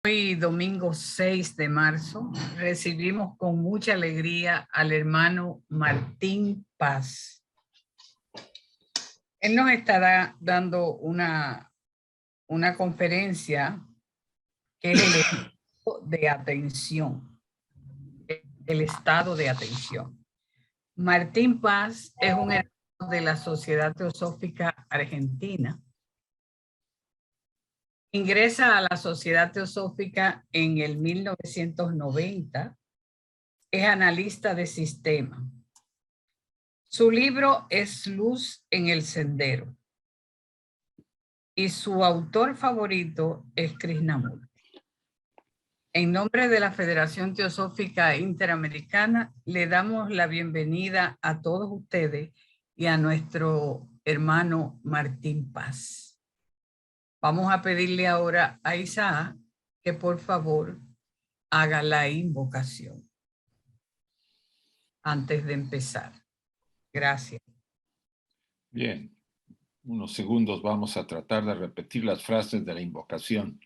Hoy, domingo 6 de marzo, recibimos con mucha alegría al hermano Martín Paz. Él nos estará dando una conferencia que es el estado de atención. El estado de atención. Martín Paz es un hermano de la Sociedad Teosófica Argentina. Ingresa a la Sociedad Teosófica en el 1990. Es analista de sistema. Su libro es Luz en el Sendero. Y su autor favorito es Krishnamurti. En nombre de la Federación Teosófica Interamericana, le damos la bienvenida a todos ustedes y a nuestro hermano Martín Paz. Vamos a pedirle ahora a Isaac que por favor haga la invocación antes de empezar. Gracias. Bien, unos segundos vamos a tratar de repetir las frases de la invocación.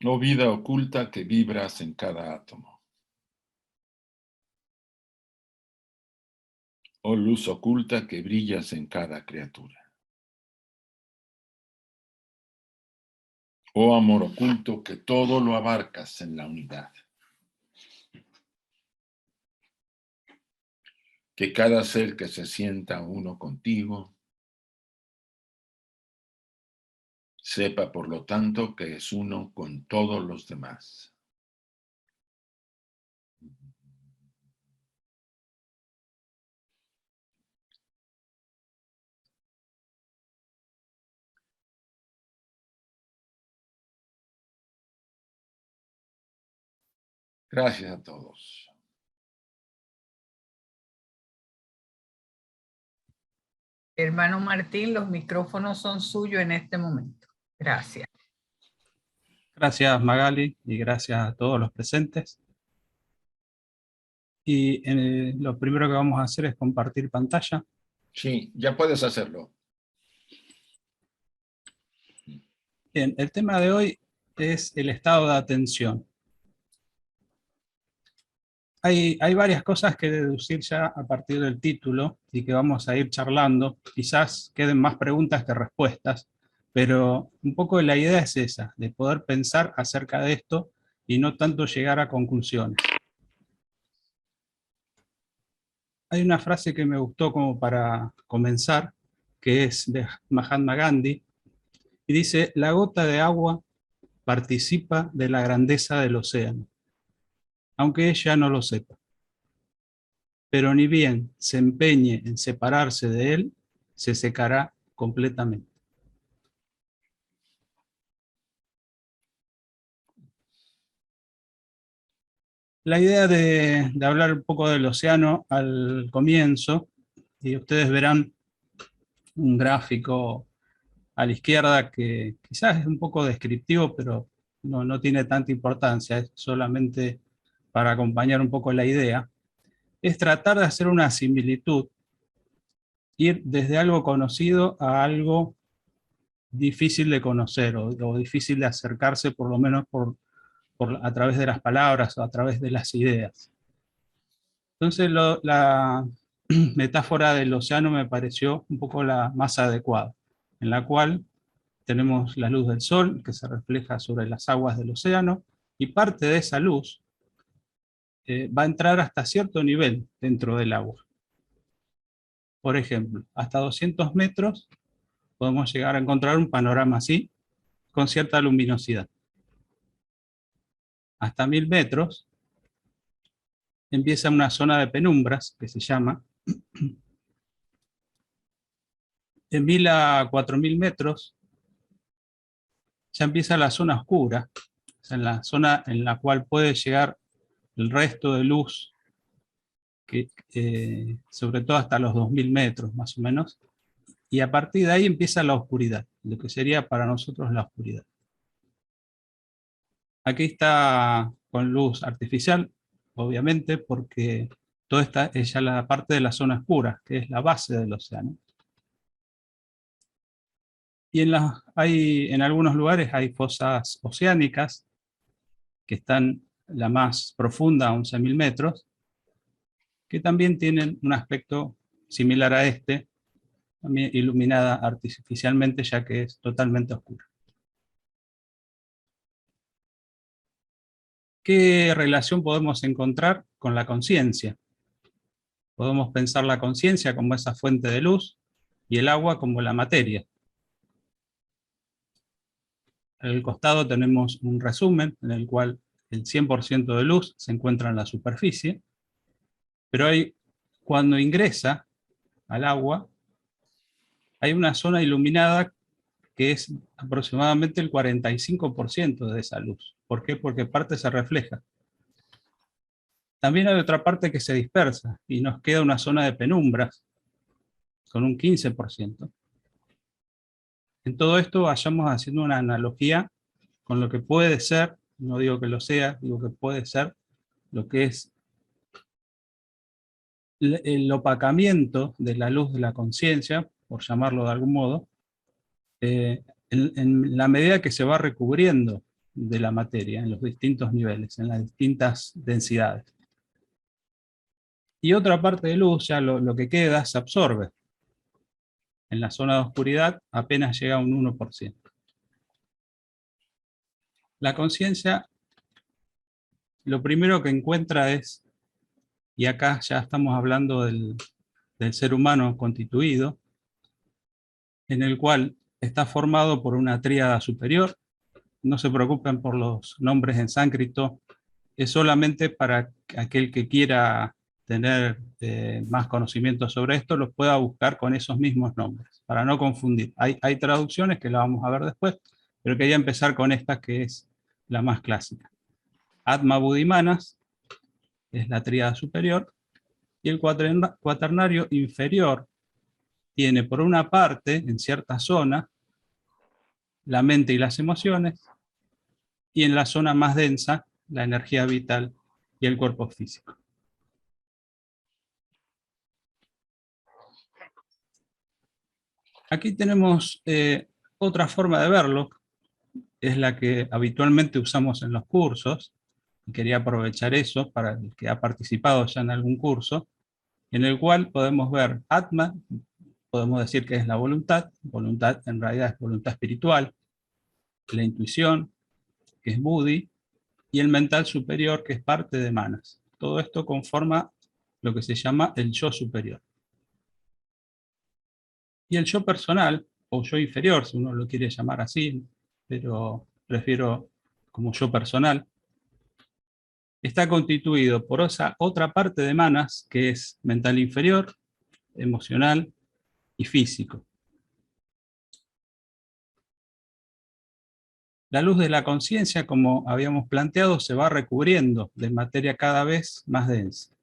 Oh vida oculta que vibras en cada átomo. Oh luz oculta que brillas en cada criatura. Oh amor oculto que todo lo abarcas en la unidad. Que cada ser que se sienta uno contigo sepa por lo tanto que es uno con todos los demás. Gracias a todos. Hermano Martín, los micrófonos son suyos en este momento. Gracias. Gracias Magali y gracias a todos los presentes. Y lo primero que vamos a hacer es compartir pantalla. Sí, ya puedes hacerlo. Bien, el tema de hoy es el estado de atención. Hay varias cosas que deducir ya a partir del título y que vamos a ir charlando. Quizás queden más preguntas que respuestas, pero un poco la idea es esa, de poder pensar acerca de esto y no tanto llegar a conclusiones. Hay una frase que me gustó como para comenzar, que es de Mahatma Gandhi, y dice: la gota de agua participa de la grandeza del océano, aunque ella no lo sepa. Pero ni bien se empeñe en separarse de él, se secará completamente. La idea de hablar un poco del océano al comienzo, y ustedes verán un gráfico a la izquierda que quizás es un poco descriptivo, pero no tiene tanta importancia, es solamente para acompañar un poco la idea, es tratar de hacer una similitud, ir desde algo conocido a algo difícil de conocer o difícil de acercarse, por lo menos a través de las palabras o a través de las ideas. Entonces la metáfora del océano me pareció un poco la más adecuada, en la cual tenemos la luz del sol que se refleja sobre las aguas del océano y parte de esa luz va a entrar hasta cierto nivel dentro del agua. Por ejemplo, hasta 200 metros podemos llegar a encontrar un panorama así, con cierta luminosidad. Hasta 1000 metros empieza una zona de penumbras, que se llama. De 1000 a 4000 metros ya empieza la zona oscura, o sea, en la zona en la cual puede llegar el resto de luz, sobre todo hasta los 2000 metros más o menos, y a partir de ahí empieza la oscuridad, lo que sería para nosotros la oscuridad. Aquí está con luz artificial, obviamente, porque toda esta es ya la parte de la zona oscura, que es la base del océano. Y en algunos lugares hay fosas oceánicas, que están la más profunda a 11.000 metros, que también tienen un aspecto similar a este, también iluminada artificialmente, ya que es totalmente oscura. ¿Qué relación podemos encontrar con la conciencia? Podemos pensar la conciencia como esa fuente de luz y el agua como la materia. Al costado tenemos un resumen en el cual el 100% de luz se encuentra en la superficie, pero cuando ingresa al agua, hay una zona iluminada que es aproximadamente el 45% de esa luz. ¿Por qué? Porque parte se refleja. También hay otra parte que se dispersa y nos queda una zona de penumbras con un 15%. En todo esto vayamos haciendo una analogía con lo que puede ser, no digo que lo sea, digo que puede ser lo que es el opacamiento de la luz de la conciencia, por llamarlo de algún modo, en la medida que se va recubriendo de la materia en los distintos niveles, en las distintas densidades. Y otra parte de luz, ya lo que queda, se absorbe. En la zona de oscuridad apenas llega a un 1%. La conciencia, lo primero que encuentra es, y acá ya estamos hablando del ser humano constituido, en el cual está formado por una tríada superior. No se preocupen por los nombres en sánscrito, es solamente para aquel que quiera tener más conocimiento sobre esto, los pueda buscar con esos mismos nombres, para no confundir. Hay traducciones que la vamos a ver después, pero quería empezar con esta que es la más clásica. Atma Buddhimanas es la tríada superior, y el cuaternario inferior tiene por una parte, en cierta zona, la mente y las emociones, y en la zona más densa, la energía vital y el cuerpo físico. Aquí tenemos otra forma de verlo, es la que habitualmente usamos en los cursos, y quería aprovechar eso para el que ha participado ya en algún curso, en el cual podemos ver Atma, podemos decir que es la voluntad en realidad es voluntad espiritual, la intuición, que es Buddhi, y el mental superior, que es parte de Manas. Todo esto conforma lo que se llama el yo superior. Y el yo personal, o yo inferior, si uno lo quiere llamar así, pero prefiero como yo personal, está constituido por esa otra parte de Manas, que es mental inferior, emocional y físico. La luz de la conciencia, como habíamos planteado, se va recubriendo de materia cada vez más densa.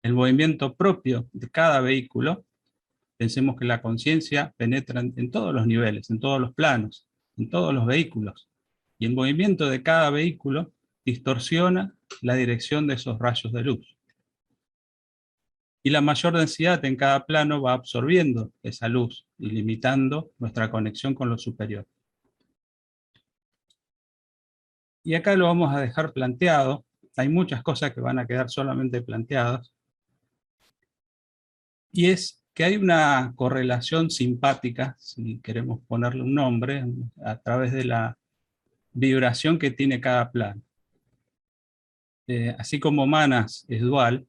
El movimiento propio de cada vehículo, pensemos que la conciencia penetra en todos los niveles, en todos los planos, en todos los vehículos. Y el movimiento de cada vehículo distorsiona la dirección de esos rayos de luz. Y la mayor densidad en cada plano va absorbiendo esa luz y limitando nuestra conexión con lo superior. Y acá lo vamos a dejar planteado. Hay muchas cosas que van a quedar solamente planteadas. Y es que hay una correlación simpática, si queremos ponerle un nombre, a través de la vibración que tiene cada plano. Así como Manas es dual,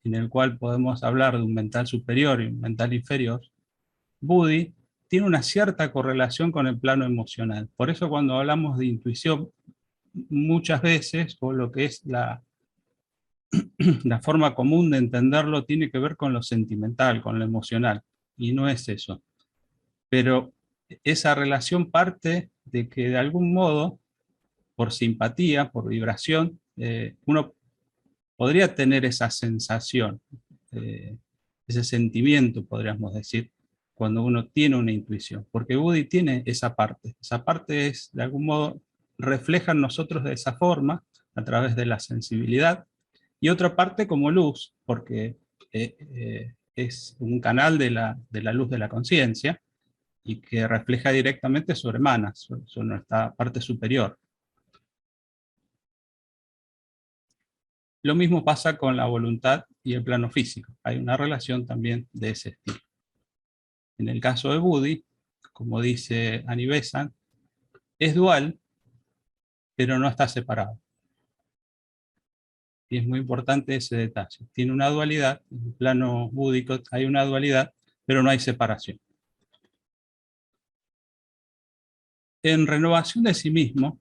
en el cual podemos hablar de un mental superior y un mental inferior, Buddhi tiene una cierta correlación con el plano emocional. Por eso cuando hablamos de intuición, muchas veces, o lo que es la forma común de entenderlo, tiene que ver con lo sentimental, con lo emocional, y no es eso. Pero esa relación parte de que de algún modo, por simpatía, por vibración, uno podría tener esa sensación, ese sentimiento, podríamos decir, cuando uno tiene una intuición, porque Buddhi tiene esa parte es, de algún modo, refleja en nosotros de esa forma, a través de la sensibilidad, y otra parte como luz, porque es un canal de la luz de la conciencia, y que refleja directamente sobre manas, sobre nuestra parte superior. Lo mismo pasa con la voluntad y el plano físico. Hay una relación también de ese estilo. En el caso de Buddhi, como dice Annie Besant, es dual, pero no está separado. Y es muy importante ese detalle. Tiene una dualidad, en el plano búdico hay una dualidad, pero no hay separación. En Renovación de sí mismo,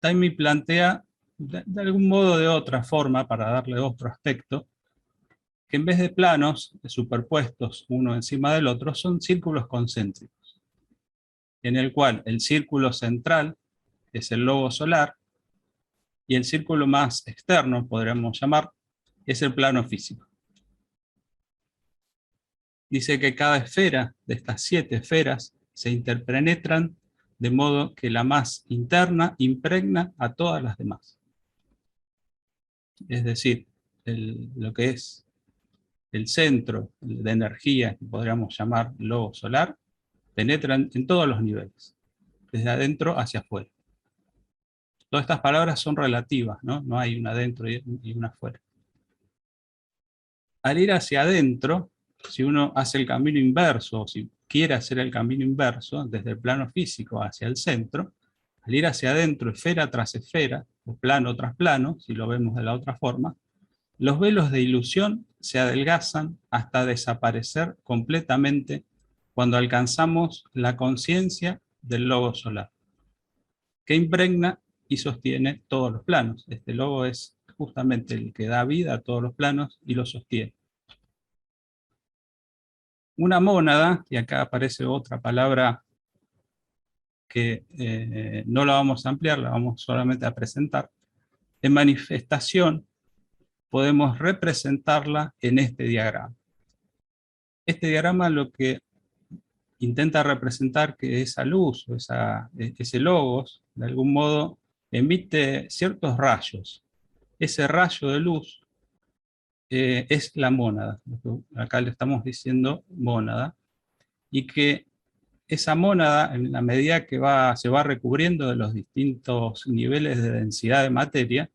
Taimi plantea, de algún modo o de otra forma, para darle otro aspecto, que en vez de planos superpuestos uno encima del otro, son círculos concéntricos, en el cual el círculo central es el logo solar, y el círculo más externo, podríamos llamar, es el plano físico. Dice que cada esfera de estas 7 esferas se interpenetran de modo que la más interna impregna a todas las demás. Es decir, lo que es el centro de energía, que podríamos llamar logo solar, penetra en todos los niveles, desde adentro hacia afuera. Todas estas palabras son relativas, ¿no? No hay una adentro y una afuera. Al ir hacia adentro, si uno hace el camino inverso, o si quiere hacer el camino inverso, desde el plano físico hacia el centro, al ir hacia adentro, esfera tras esfera, o plano tras plano, si lo vemos de la otra forma, los velos de ilusión se adelgazan hasta desaparecer completamente cuando alcanzamos la conciencia del logo solar, que impregna y sostiene todos los planos. Este logo es justamente el que da vida a todos los planos y los sostiene. Una mónada, y acá aparece otra palabra que no la vamos a ampliar, la vamos solamente a presentar, en manifestación podemos representarla en este diagrama. Este diagrama lo que intenta representar que esa luz, o ese logos, de algún modo emite ciertos rayos. Ese rayo de luz es la mónada. Acá le estamos diciendo mónada, y que esa mónada, en la medida que se va recubriendo de los distintos niveles de densidad de materia,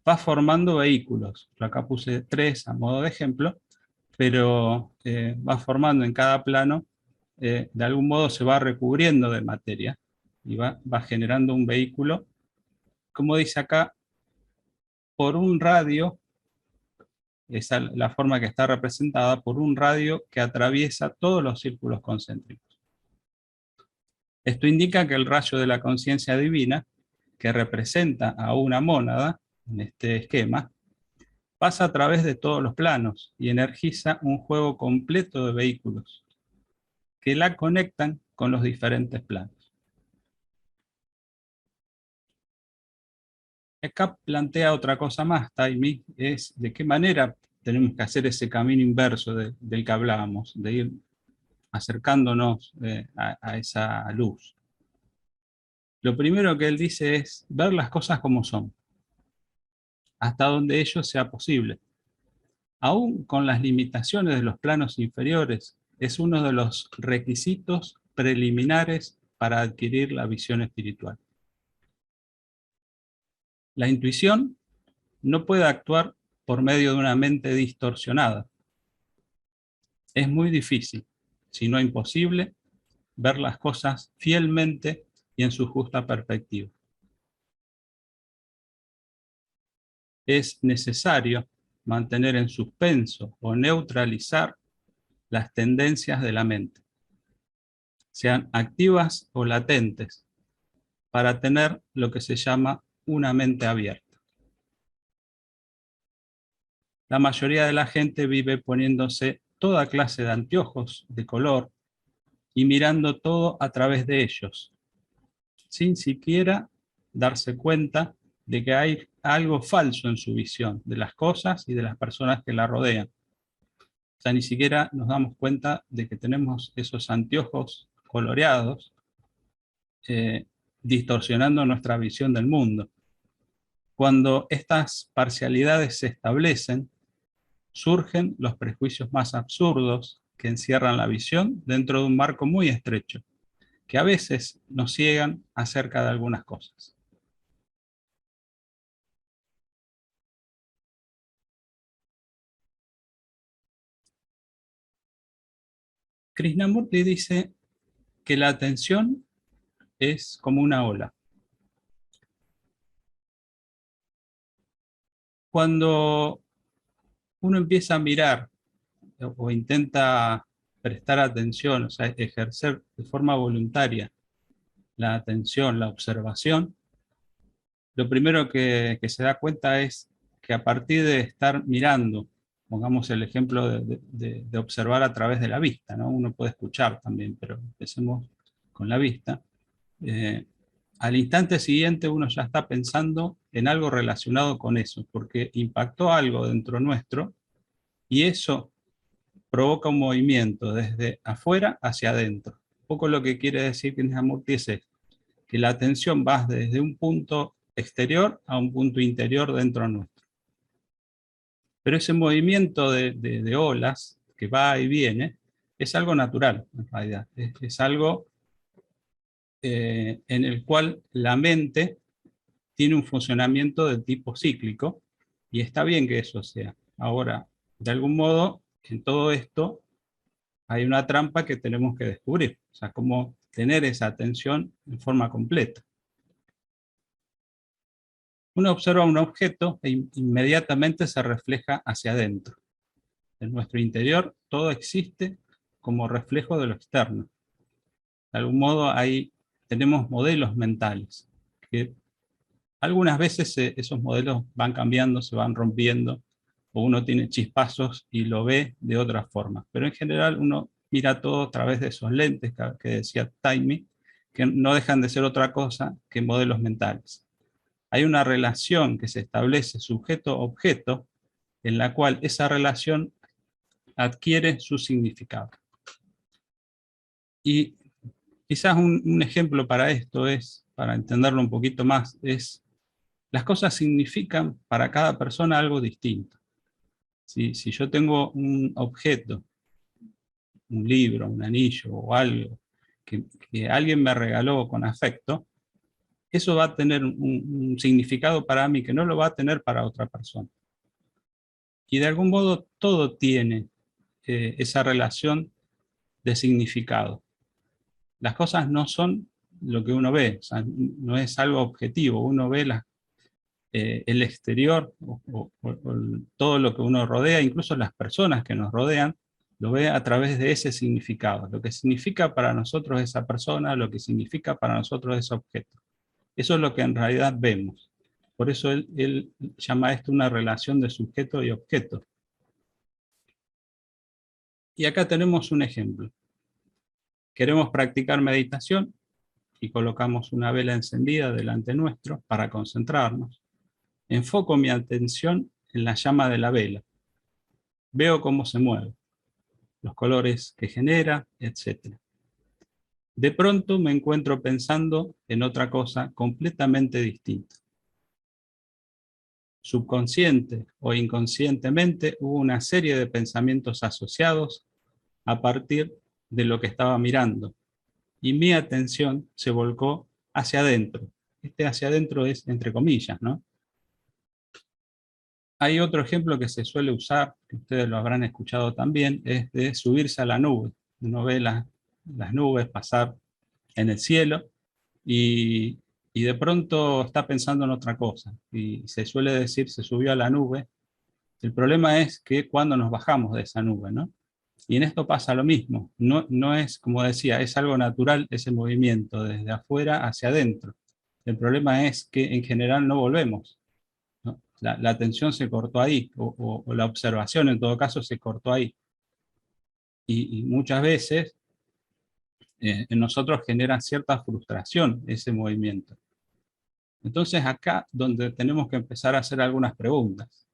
va formando vehículos. Yo acá puse 3 a modo de ejemplo, pero va formando en cada plano, de algún modo se va recubriendo de materia, y va generando un vehículo, como dice acá, por un radio. Esa es la forma que está representada, por un radio que atraviesa todos los círculos concéntricos. Esto indica que el rayo de la conciencia divina, que representa a una mónada, en este esquema, pasa a través de todos los planos y energiza un juego completo de vehículos que la conectan con los diferentes planos. Acá plantea otra cosa más, Taimi, es de qué manera tenemos que hacer ese camino inverso del que hablábamos, de ir acercándonos a esa luz. Lo primero que él dice es ver las cosas como son, hasta donde ello sea posible. Aún con las limitaciones de los planos inferiores, es uno de los requisitos preliminares para adquirir la visión espiritual. La intuición no puede actuar por medio de una mente distorsionada. Es muy difícil, si no imposible, ver las cosas fielmente y en su justa perspectiva. Es necesario mantener en suspenso o neutralizar las tendencias de la mente, sean activas o latentes, para tener lo que se llama una mente abierta. La mayoría de la gente vive poniéndose toda clase de anteojos de color y mirando todo a través de ellos, sin siquiera darse cuenta de que hay algo falso en su visión de las cosas y de las personas que la rodean. O sea, ni siquiera nos damos cuenta de que tenemos esos anteojos coloreados distorsionando nuestra visión del mundo. Cuando estas parcialidades se establecen, surgen los prejuicios más absurdos que encierran la visión dentro de un marco muy estrecho, que a veces nos ciegan acerca de algunas cosas. Krishnamurti dice que la atención es como una ola. Cuando uno empieza a mirar o intenta prestar atención, o sea, ejercer de forma voluntaria la atención, la observación, lo primero que se da cuenta es que a partir de estar mirando, pongamos el ejemplo de observar a través de la vista, ¿no? Uno puede escuchar también, pero empecemos con la vista. Al instante siguiente uno ya está pensando en algo relacionado con eso, porque impactó algo dentro nuestro y eso provoca un movimiento desde afuera hacia adentro. Un poco lo que quiere decir Krishnamurti es esto, que la atención va desde un punto exterior a un punto interior dentro nuestro. Pero ese movimiento de olas que va y viene es algo natural, en realidad. Es algo en el cual la mente tiene un funcionamiento de tipo cíclico y está bien que eso sea. Ahora, de algún modo, en todo esto hay una trampa que tenemos que descubrir, o sea, cómo tener esa atención en forma completa. Uno observa un objeto e inmediatamente se refleja hacia adentro. En nuestro interior todo existe como reflejo de lo externo. De algún modo ahí tenemos modelos mentales, que algunas veces esos modelos van cambiando, se van rompiendo, o uno tiene chispazos y lo ve de otra forma. Pero en general uno mira todo a través de esos lentes que decía Taimi, que no dejan de ser otra cosa que modelos mentales. Hay una relación que se establece sujeto-objeto, en la cual esa relación adquiere su significado. Y quizás un ejemplo para esto es, para entenderlo un poquito más, es las cosas significan para cada persona algo distinto. Si yo tengo un objeto, un libro, un anillo o algo que alguien me regaló con afecto, eso va a tener un significado para mí que no lo va a tener para otra persona. Y de algún modo todo tiene esa relación de significado. Las cosas no son lo que uno ve, o sea, no es algo objetivo, uno ve el exterior o todo lo que uno rodea, incluso las personas que nos rodean, lo ve a través de ese significado, lo que significa para nosotros esa persona, lo que significa para nosotros ese objeto. Eso es lo que en realidad vemos. Por eso él llama esto una relación de sujeto y objeto. Y acá tenemos un ejemplo. Queremos practicar meditación y colocamos una vela encendida delante nuestro para concentrarnos. Enfoco mi atención en la llama de la vela. Veo cómo se mueve, los colores que genera, etc. De pronto me encuentro pensando en otra cosa completamente distinta. Subconsciente o inconscientemente hubo una serie de pensamientos asociados a partir de lo que estaba mirando, y mi atención se volcó hacia adentro. Este hacia adentro es entre comillas, ¿no? Hay otro ejemplo que se suele usar, que ustedes lo habrán escuchado también, es de subirse a la nube. Uno ve las nubes pasar en el cielo y de pronto está pensando en otra cosa. Y se suele decir, se subió a la nube. El problema es que cuando nos bajamos de esa nube, ¿no? Y en esto pasa lo mismo. No es, como decía, es algo natural ese movimiento desde afuera hacia adentro. El problema es que en general no volvemos, ¿no? La atención se cortó ahí, o la observación en todo caso se cortó ahí. Y muchas veces en nosotros genera cierta frustración ese movimiento. Entonces acá donde tenemos que empezar a hacer algunas preguntas.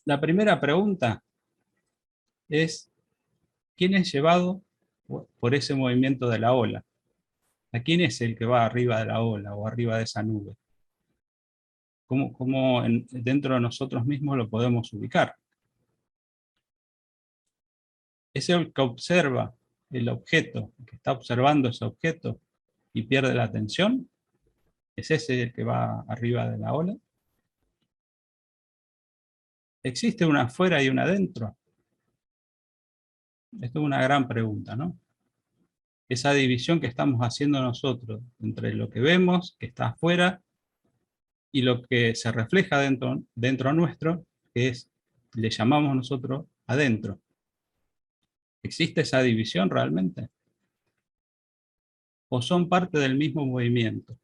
La primera pregunta es, ¿quién es llevado por ese movimiento de la ola? ¿A quién es el que va arriba de la ola o arriba de esa nube? ¿Cómo dentro de nosotros mismos lo podemos ubicar? Es el que observa el objeto, el que está observando ese objeto y pierde la atención. ¿Es ese el que va arriba de la ola? ¿Existe una afuera y una adentro? Esto es una gran pregunta, ¿no? Esa división que estamos haciendo nosotros entre lo que vemos, que está afuera, y lo que se refleja dentro nuestro, que es, le llamamos nosotros adentro. ¿Existe esa división realmente? ¿O son parte del mismo movimiento?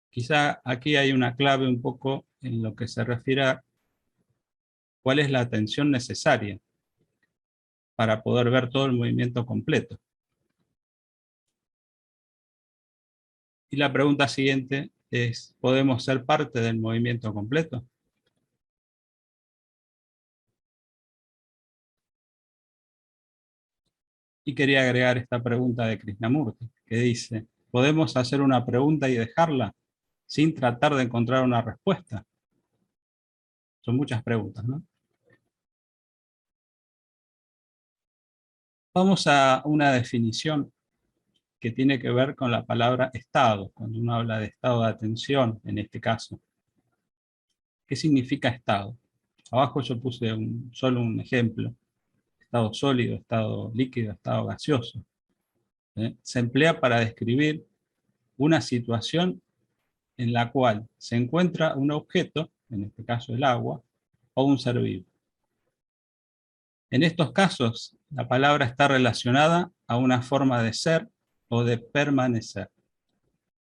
Quizá aquí hay una clave un poco en lo que se refiere a cuál es la atención necesaria para poder ver todo el movimiento completo. Y la pregunta siguiente es, ¿podemos ser parte del movimiento completo? Y quería agregar esta pregunta de Krishnamurti, que dice, ¿podemos hacer una pregunta y dejarla sin tratar de encontrar una respuesta? Son muchas preguntas, ¿no? Vamos a una definición que tiene que ver con la palabra estado, cuando uno habla de estado de atención, en este caso. ¿Qué significa estado? Abajo yo puse solo un ejemplo. Estado sólido, estado líquido, estado gaseoso. Se emplea para describir una situación en la cual se encuentra un objeto, en este caso el agua, o un ser vivo. En estos casos, la palabra está relacionada a una forma de ser o de permanecer.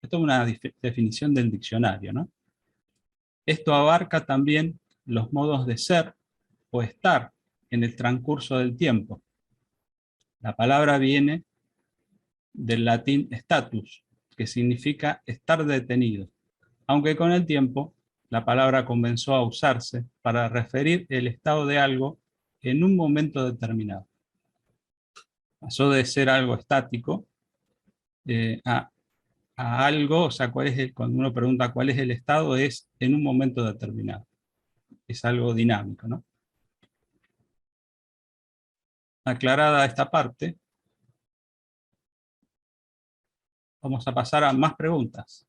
Esto es una definición del diccionario, ¿no? Esto abarca también los modos de ser o estar en el transcurso del tiempo. La palabra viene del latín status, que significa estar detenido, aunque con el tiempo la palabra comenzó a usarse para referir el estado de algo en un momento determinado. Pasó de ser algo estático a algo, o sea, cuando uno pregunta cuál es el estado, es en un momento determinado. Es algo dinámico, ¿no? Aclarada esta parte, vamos a pasar a más preguntas.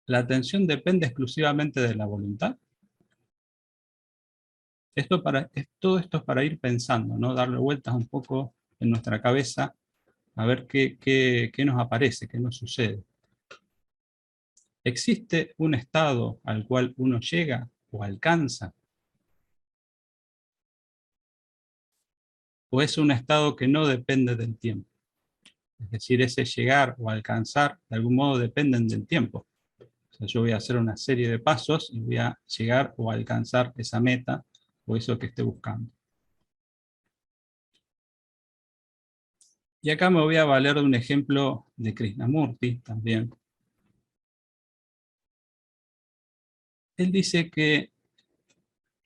¿La atención depende exclusivamente de la voluntad? Todo esto es para ir pensando, ¿no? Darle vueltas un poco en nuestra cabeza a ver qué nos aparece, qué nos sucede. ¿Existe un estado al cual uno llega o alcanza? ¿O es un estado que no depende del tiempo? Es decir, ese llegar o alcanzar, de algún modo dependen del tiempo. O sea, yo voy a hacer una serie de pasos y voy a llegar o alcanzar esa meta o eso que esté buscando. Y acá me voy a valer de un ejemplo de Krishnamurti también. Él dice que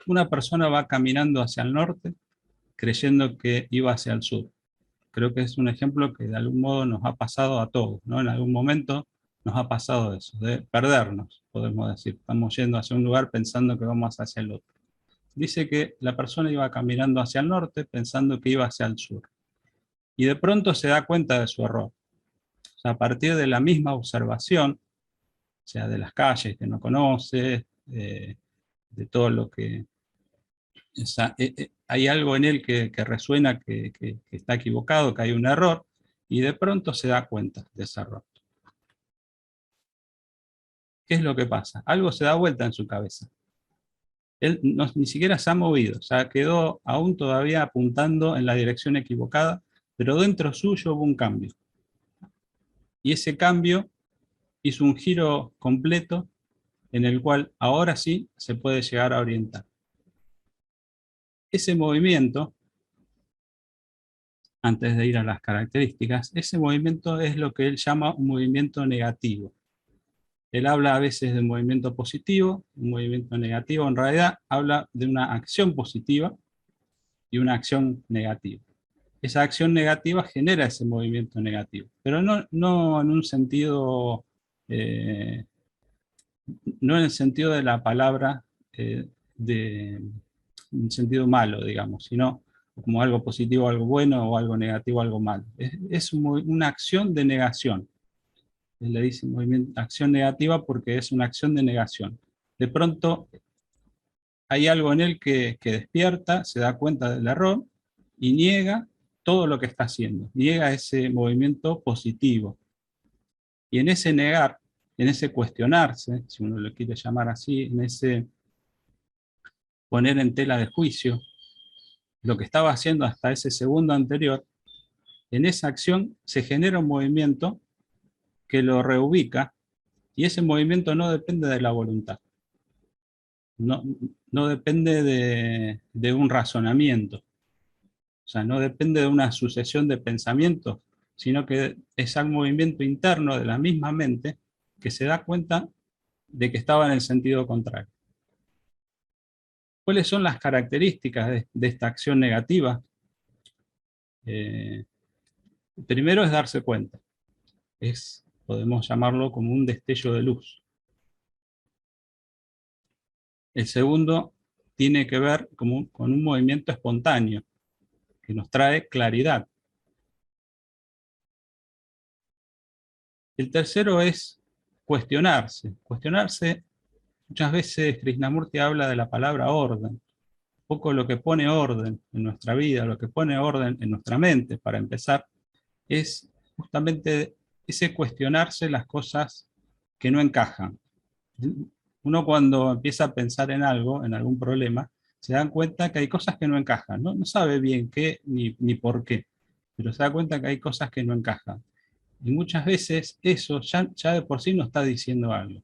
una persona va caminando hacia el norte creyendo que iba hacia el sur. Creo que es un ejemplo que de algún modo nos ha pasado a todos, ¿no? En algún momento nos ha pasado eso, de perdernos, podemos decir. Estamos yendo hacia un lugar pensando que vamos hacia el otro. Dice que la persona iba caminando hacia el norte pensando que iba hacia el sur. Y de pronto se da cuenta de su error. O sea, a partir de la misma observación, o sea, de las calles que no conoce, de todo lo que... O sea, hay algo en él que resuena que está equivocado, que hay un error, y de pronto se da cuenta de ese error. ¿Qué es lo que pasa? Algo se da vuelta en su cabeza. Él ni siquiera se ha movido, o sea, quedó aún todavía apuntando en la dirección equivocada, pero dentro suyo hubo un cambio. Y ese cambio hizo un giro completo en el cual ahora sí se puede llegar a orientar. Ese movimiento, antes de ir a las características, ese movimiento es lo que él llama un movimiento negativo. Él habla a veces de un movimiento positivo, un movimiento negativo. En realidad habla de una acción positiva y una acción negativa. Esa acción negativa genera ese movimiento negativo, pero no en un sentido, no en el sentido de la palabra de en sentido malo, digamos, sino como algo positivo, algo bueno, o algo negativo, algo malo. Es una acción de negación. Le dicen acción negativa porque es una acción de negación. De pronto hay algo en él que despierta, se da cuenta del error y niega todo lo que está haciendo, niega ese movimiento positivo. Y en ese negar, en ese cuestionarse, si uno lo quiere llamar así, en ese poner en tela de juicio lo que estaba haciendo hasta ese segundo anterior, en esa acción se genera un movimiento que lo reubica, y ese movimiento no depende de la voluntad, no, no depende de un razonamiento, o sea, no depende de una sucesión de pensamientos, sino que es un movimiento interno de la misma mente que se da cuenta de que estaba en el sentido contrario. ¿Cuáles son las características de esta acción negativa? Primero es darse cuenta. Podemos llamarlo como un destello de luz. El segundo tiene que ver con un movimiento espontáneo que nos trae claridad. El tercero es cuestionarse. Cuestionarse, muchas veces Krishnamurti habla de la palabra orden. Un poco lo que pone orden en nuestra vida, lo que pone orden en nuestra mente, para empezar, es justamente ese cuestionarse las cosas que no encajan. Uno cuando empieza a pensar en algo, en algún problema, se da cuenta que hay cosas que no encajan. No sabe bien qué ni por qué, pero se da cuenta que hay cosas que no encajan. Y muchas veces eso ya de por sí nos está diciendo algo.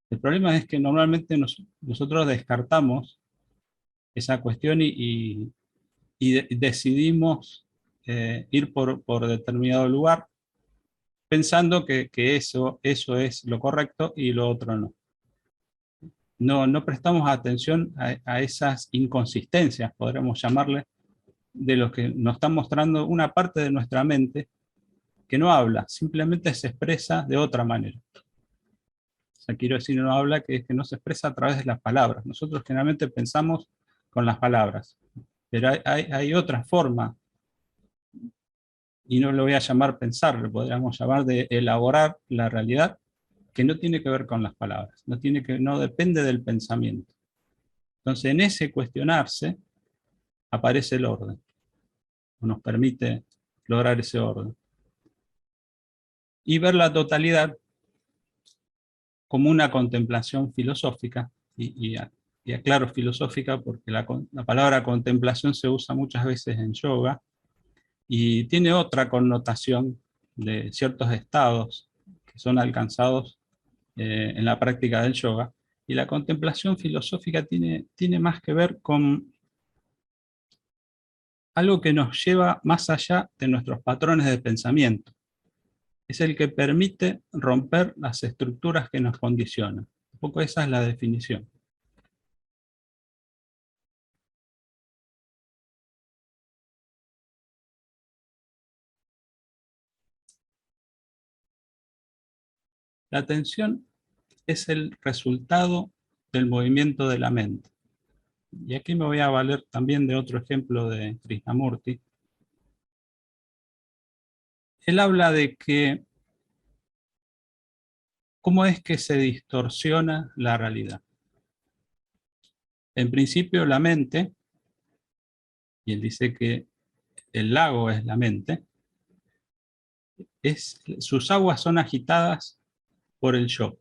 El problema es que normalmente nosotros descartamos esa cuestión y decidimos ir por determinado lugar, pensando que eso es lo correcto y lo otro no. No prestamos atención a esas inconsistencias, podríamos llamarle, de lo que nos está mostrando una parte de nuestra mente que no habla, simplemente se expresa de otra manera. O sea, quiero decir, no habla, que es que no se expresa a través de las palabras. Nosotros generalmente pensamos con las palabras, pero hay otra forma, y no lo voy a llamar pensar, lo podríamos llamar de elaborar la realidad, que no tiene que ver con las palabras, no depende del pensamiento. Entonces, en ese cuestionarse aparece el orden, nos permite lograr ese orden. Y ver la totalidad como una contemplación filosófica, y aclaro filosófica porque la palabra contemplación se usa muchas veces en yoga, y tiene otra connotación de ciertos estados que son alcanzados en la práctica del yoga. Y la contemplación filosófica tiene más que ver con algo que nos lleva más allá de nuestros patrones de pensamiento. Es el que permite romper las estructuras que nos condicionan. Un poco esa es la definición. La atención es el resultado del movimiento de la mente. Y aquí me voy a valer también de otro ejemplo de Krishnamurti. Él habla de que cómo es que se distorsiona la realidad. En principio la mente, y él dice que el lago es la mente, sus aguas son agitadas por el yo.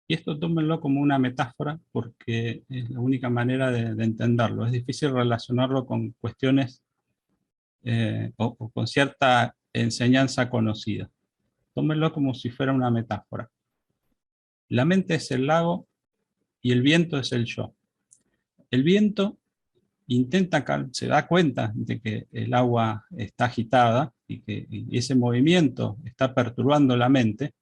Y esto tómenlo como una metáfora porque es la única manera de entenderlo. Es difícil relacionarlo con cuestiones o con cierta enseñanza conocida. Tómenlo como si fuera una metáfora. La mente es el lago y el viento es el yo. El viento se da cuenta de que el agua está agitada y que ese movimiento está perturbando la mente,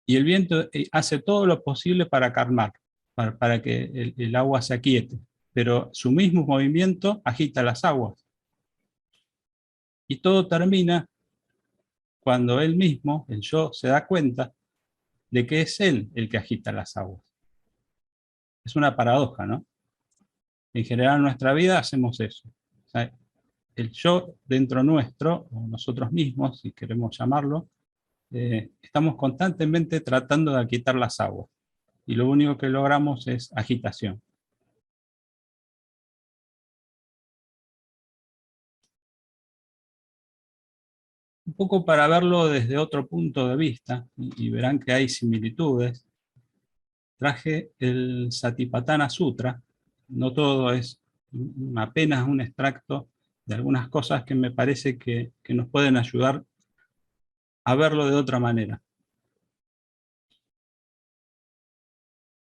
y el viento hace todo lo posible para calmar, para que el agua se aquiete, pero su mismo movimiento agita las aguas. Y todo termina cuando él mismo, el yo, se da cuenta de que es él el que agita las aguas. Es una paradoja, ¿no? En general en nuestra vida hacemos eso. O sea, el yo dentro nuestro, o nosotros mismos, si queremos llamarlo, estamos constantemente tratando de quitar las aguas. Y lo único que logramos es agitación. Un poco para verlo desde otro punto de vista, y verán que hay similitudes, traje el Satipatthana Sutra. No todo es apenas un extracto de algunas cosas que me parece que nos pueden ayudar a verlo de otra manera.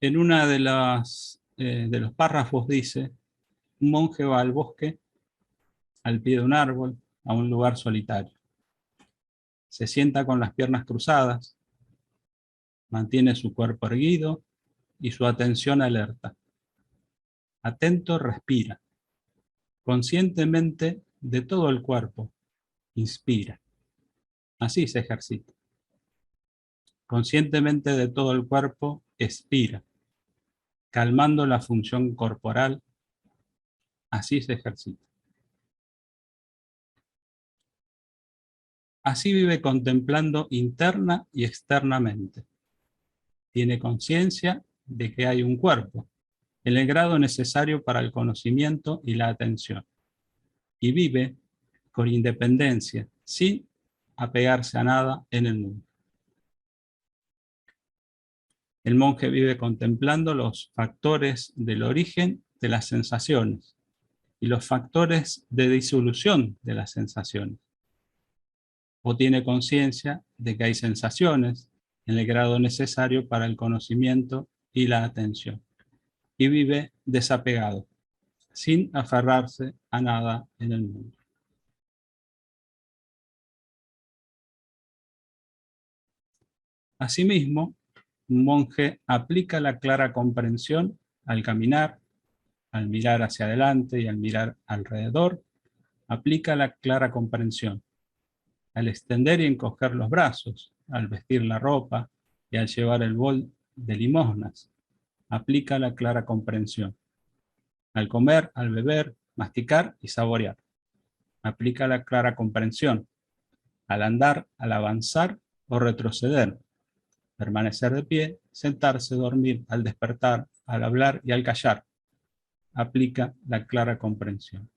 En una de los párrafos dice: un monje va al bosque, al pie de un árbol, a un lugar solitario. Se sienta con las piernas cruzadas, mantiene su cuerpo erguido y su atención alerta. Atento, respira. Conscientemente de todo el cuerpo, inspira. Así se ejercita. Conscientemente de todo el cuerpo, expira. Calmando la función corporal, así se ejercita. Así vive contemplando interna y externamente. Tiene conciencia de que hay un cuerpo, en el grado necesario para el conocimiento y la atención. Y vive con independencia, sin apegarse a nada en el mundo. El monje vive contemplando los factores del origen de las sensaciones y los factores de disolución de las sensaciones. O tiene conciencia de que hay sensaciones en el grado necesario para el conocimiento y la atención. Y vive desapegado, sin aferrarse a nada en el mundo. Asimismo, un monje aplica la clara comprensión al caminar, al mirar hacia adelante y al mirar alrededor. Aplica la clara comprensión al extender y encoger los brazos, al vestir la ropa y al llevar el bol de limosnas. Aplica la clara comprensión al comer, al beber, masticar y saborear. Aplica la clara comprensión al andar, al avanzar o retroceder, permanecer de pie, sentarse, dormir, al despertar, al hablar y al callar. Aplica la clara comprensión.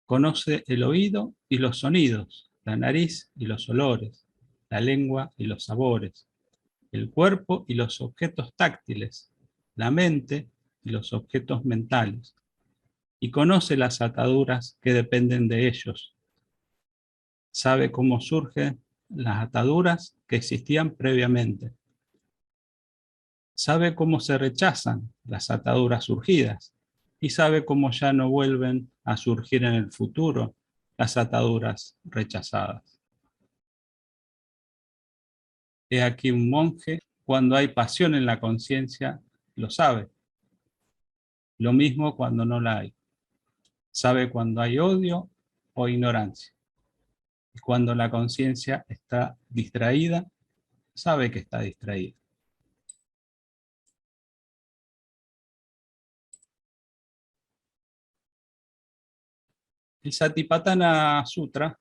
Conoce el oído y los sonidos, la nariz y los olores, la lengua y los sabores, el cuerpo y los objetos táctiles, la mente y los objetos mentales, y conoce las ataduras que dependen de ellos. Sabe cómo surgen las ataduras que existían previamente. Sabe cómo se rechazan las ataduras surgidas y sabe cómo ya no vuelven a surgir en el futuro las ataduras rechazadas. He aquí un monje, cuando hay pasión en la conciencia, lo sabe. Lo mismo cuando no la hay. Sabe cuando hay odio o ignorancia. Y cuando la conciencia está distraída, sabe que está distraída. El Satipatthana Sutra,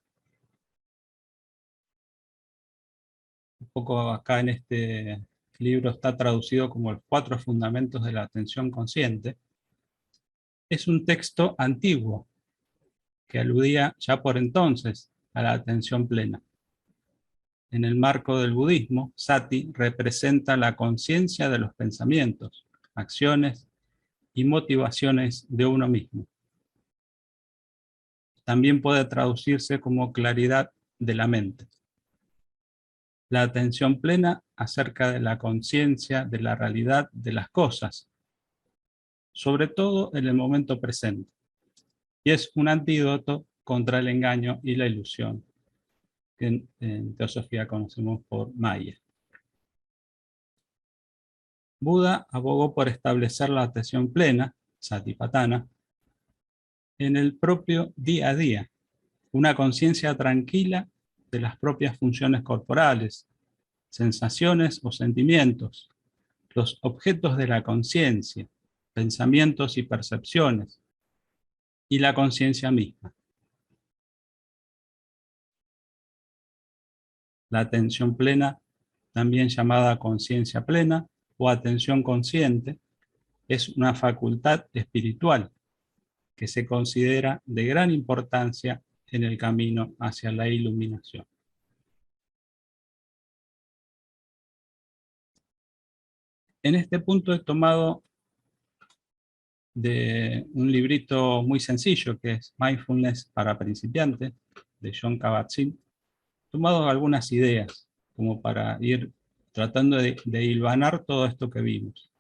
un poco acá en este libro está traducido como los 4 fundamentos de la atención consciente, es un texto antiguo que aludía ya por entonces a la atención plena. En el marco del budismo, Sati representa la conciencia de los pensamientos, acciones y motivaciones de uno mismo. También puede traducirse como claridad de la mente. La atención plena acerca de la conciencia de la realidad de las cosas, sobre todo en el momento presente, y es un antídoto contra el engaño y la ilusión, que en teosofía conocemos por Maya. Buda abogó por establecer la atención plena, Satipatthana, en el propio día a día, una conciencia tranquila de las propias funciones corporales, sensaciones o sentimientos, los objetos de la conciencia, pensamientos y percepciones, y la conciencia misma. La atención plena, también llamada conciencia plena o atención consciente, es una facultad espiritual que se considera de gran importancia en el camino hacia la iluminación. En este punto he tomado de un librito muy sencillo que es Mindfulness para principiantes, de Jon Kabat-Zinn, he tomado algunas ideas como para ir tratando de hilvanar todo esto que vimos.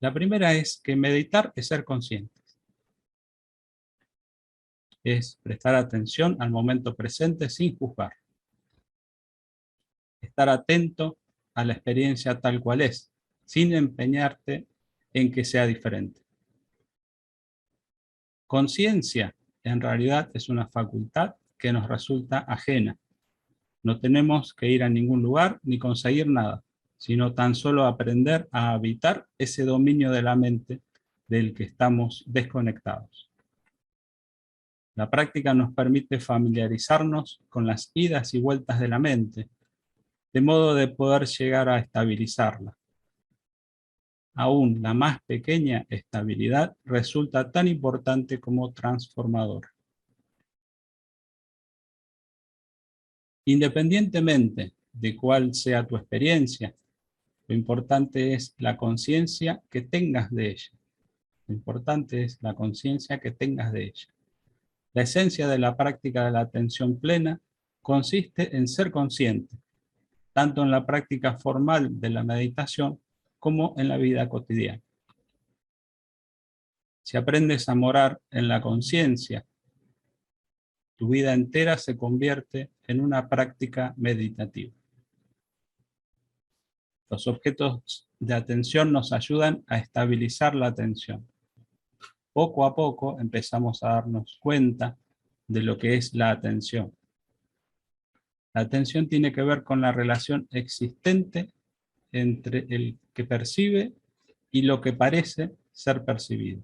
La primera es que meditar es ser conscientes. Es prestar atención al momento presente sin juzgar. Estar atento a la experiencia tal cual es, sin empeñarte en que sea diferente. Conciencia, en realidad, es una facultad que nos resulta ajena. No tenemos que ir a ningún lugar ni conseguir nada, sino tan solo aprender a habitar ese dominio de la mente del que estamos desconectados. La práctica nos permite familiarizarnos con las idas y vueltas de la mente, de modo de poder llegar a estabilizarla. Aún la más pequeña estabilidad resulta tan importante como transformadora. Independientemente de cuál sea tu experiencia, lo importante es la conciencia que tengas de ella. Lo importante es la conciencia que tengas de ella. La esencia de la práctica de la atención plena consiste en ser consciente, tanto en la práctica formal de la meditación como en la vida cotidiana. Si aprendes a morar en la conciencia, tu vida entera se convierte en una práctica meditativa. Los objetos de atención nos ayudan a estabilizar la atención. Poco a poco empezamos a darnos cuenta de lo que es la atención. La atención tiene que ver con la relación existente entre el que percibe y lo que parece ser percibido.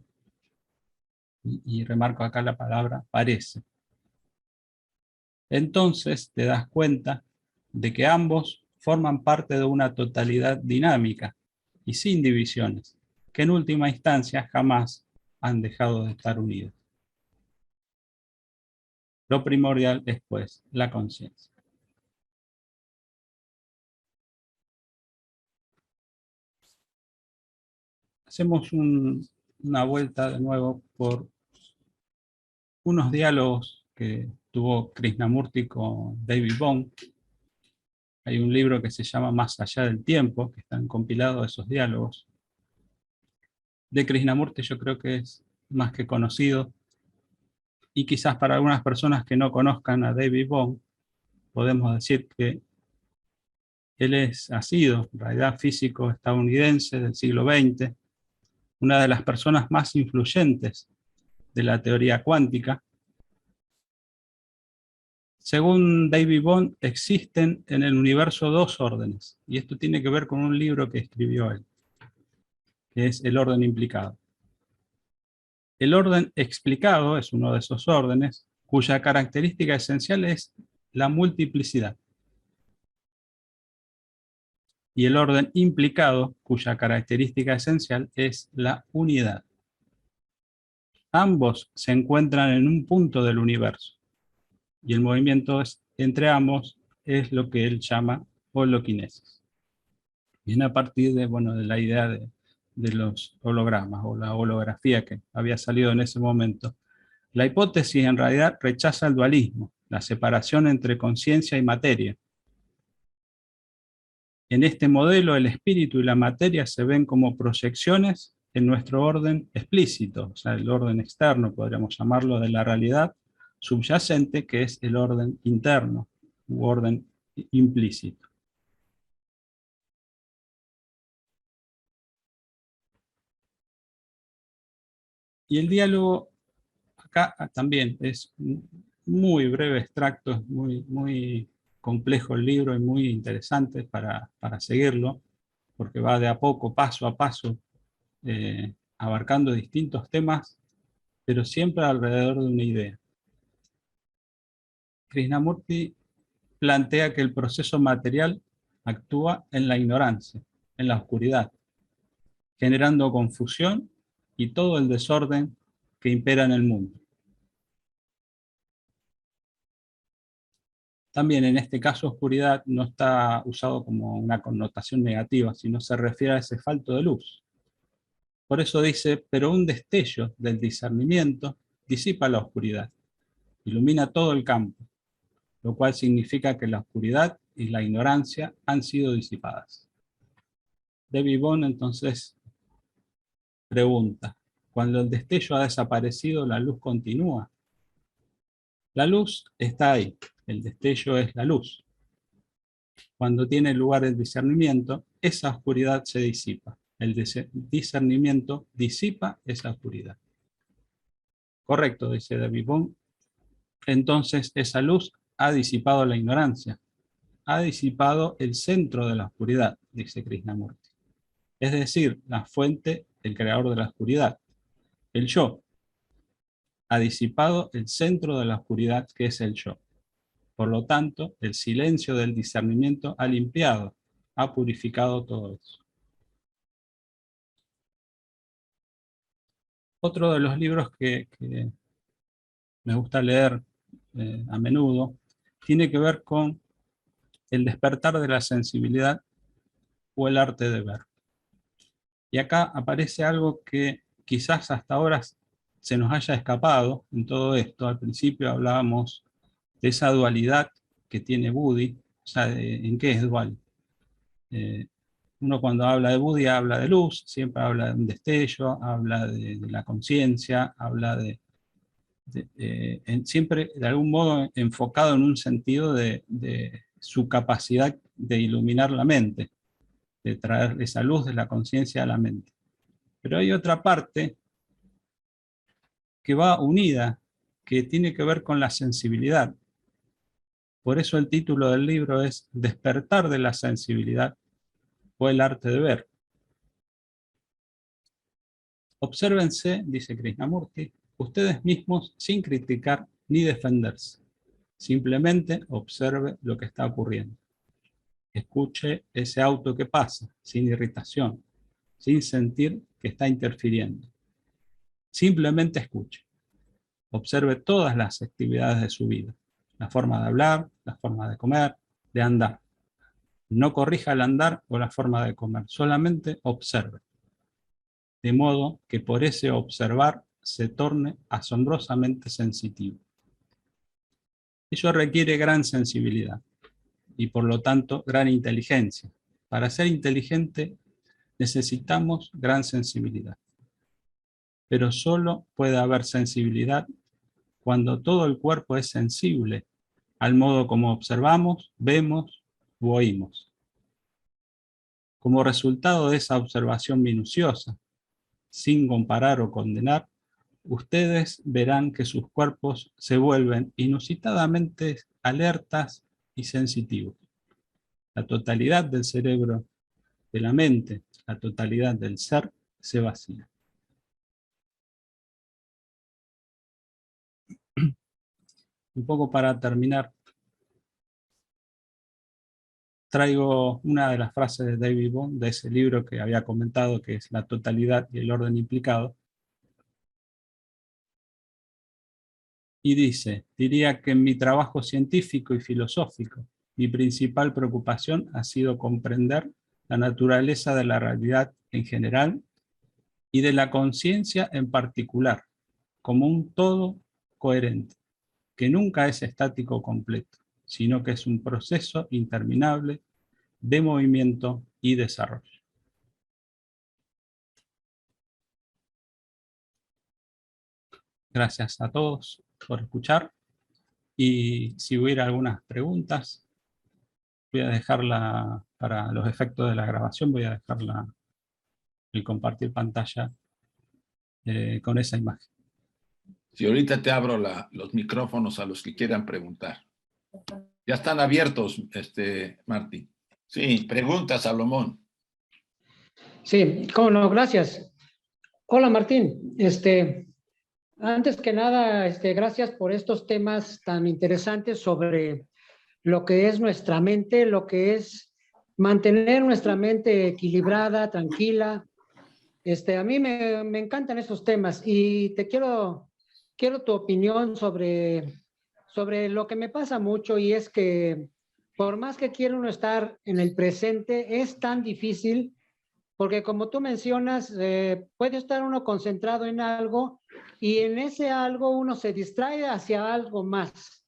Y remarco acá la palabra parece. Entonces te das cuenta de que ambos forman parte de una totalidad dinámica y sin divisiones, que en última instancia jamás han dejado de estar unidos. Lo primordial es, pues, la conciencia. Hacemos una vuelta de nuevo por unos diálogos que tuvo Krishnamurti con David Bohm. Hay un libro que se llama Más allá del tiempo, que están compilados esos diálogos. De Krishnamurti yo creo que es más que conocido, y quizás para algunas personas que no conozcan a David Bohm, podemos decir que él ha sido, en realidad, físico estadounidense del siglo XX, una de las personas más influyentes de la teoría cuántica. Según David Bohm, existen en el universo dos órdenes, y esto tiene que ver con un libro que escribió él, que es El orden implicado. El orden explicado es uno de esos órdenes, cuya característica esencial es la multiplicidad. Y el orden implicado, cuya característica esencial es la unidad. Ambos se encuentran en un punto del universo, y el movimiento entre ambos es lo que él llama holoquinesis. Viene a partir de la idea de los hologramas o la holografía que había salido en ese momento. La hipótesis en realidad rechaza el dualismo, la separación entre conciencia y materia. En este modelo, el espíritu y la materia se ven como proyecciones en nuestro orden explícito, o sea, el orden externo, podríamos llamarlo, de la realidad subyacente, que es el orden interno, u orden implícito. Y el diálogo acá también es muy breve extracto, es muy complejo el libro y muy interesante para seguirlo. porque va de a poco, paso a paso, abarcando distintos temas, pero siempre alrededor de una idea. Krishnamurti plantea que el proceso material actúa en la ignorancia, en la oscuridad, generando confusión y todo el desorden que impera en el mundo. También en este caso oscuridad no está usado como una connotación negativa, sino se refiere a ese falto de luz. Por eso dice, pero un destello del discernimiento disipa la oscuridad, ilumina todo el campo, lo cual significa que la oscuridad y la ignorancia han sido disipadas. Debbie Bond entonces pregunta, cuando el destello ha desaparecido, ¿la luz continúa? La luz está ahí, el destello es la luz. Cuando tiene lugar el discernimiento, esa oscuridad se disipa. El discernimiento disipa esa oscuridad. Correcto, dice Debbie Bond. Entonces esa luz ha disipado la ignorancia, ha disipado el centro de la oscuridad, dice Krishnamurti. Es decir, la fuente, el creador de la oscuridad, el yo, ha disipado el centro de la oscuridad que es el yo. Por lo tanto, el silencio del discernimiento ha limpiado, ha purificado todo eso. Otro de los libros que me gusta leer a menudo tiene que ver con el despertar de la sensibilidad o el arte de ver. Y acá aparece algo que quizás hasta ahora se nos haya escapado en todo esto. Al principio hablábamos de esa dualidad que tiene Buddhi, o sea, ¿en qué es dual? Uno cuando habla de Buddhi habla de luz, siempre habla de un destello, habla de la conciencia, habla siempre de algún modo enfocado en un sentido de su capacidad de iluminar la mente, de traer esa luz de la conciencia a la mente. Pero hay otra parte que va unida, que tiene que ver con la sensibilidad. Por eso el título del libro es Despertar de la sensibilidad o el arte de ver. Obsérvense, dice Krishnamurti, ustedes mismos sin criticar ni defenderse. Simplemente observe lo que está ocurriendo. Escuche ese auto que pasa, sin irritación, sin sentir que está interfiriendo. Simplemente escuche. Observe todas las actividades de su vida. La forma de hablar, la forma de comer, de andar. No corrija el andar o la forma de comer, solamente observe. De modo que por ese observar se torne asombrosamente sensitivo. Ello requiere gran sensibilidad y por lo tanto gran inteligencia. Para ser inteligente necesitamos gran sensibilidad. Pero solo puede haber sensibilidad cuando todo el cuerpo es sensible al modo como observamos, vemos u oímos. Como resultado de esa observación minuciosa, sin comparar o condenar, ustedes verán que sus cuerpos se vuelven inusitadamente alertas y sensitivos. La totalidad del cerebro, de la mente, la totalidad del ser se vacía. Un poco para terminar, traigo una de las frases de David Bond, de ese libro que había comentado, que es La totalidad y el orden implicado. Y dice, diría que en mi trabajo científico y filosófico, mi principal preocupación ha sido comprender la naturaleza de la realidad en general y de la conciencia en particular, como un todo coherente, que nunca es estático o completo, sino que es un proceso interminable de movimiento y desarrollo. Gracias a todos por escuchar y si hubiera algunas preguntas, voy a dejarla para los efectos de la grabación, voy a dejarla el compartir pantalla con esa imagen. Si ahorita te abro los micrófonos a los que quieran preguntar. Ya están abiertos, Martín. Sí, pregunta, Salomón. Sí, cómo no, gracias. Hola Martín, antes que nada, gracias por estos temas tan interesantes sobre lo que es nuestra mente, lo que es mantener nuestra mente equilibrada, tranquila. A mí me encantan estos temas y quiero tu opinión sobre lo que me pasa mucho, y es que por más que quiera uno estar en el presente, es tan difícil porque, como tú mencionas, puede estar uno concentrado en algo y en ese algo uno se distrae hacia algo más.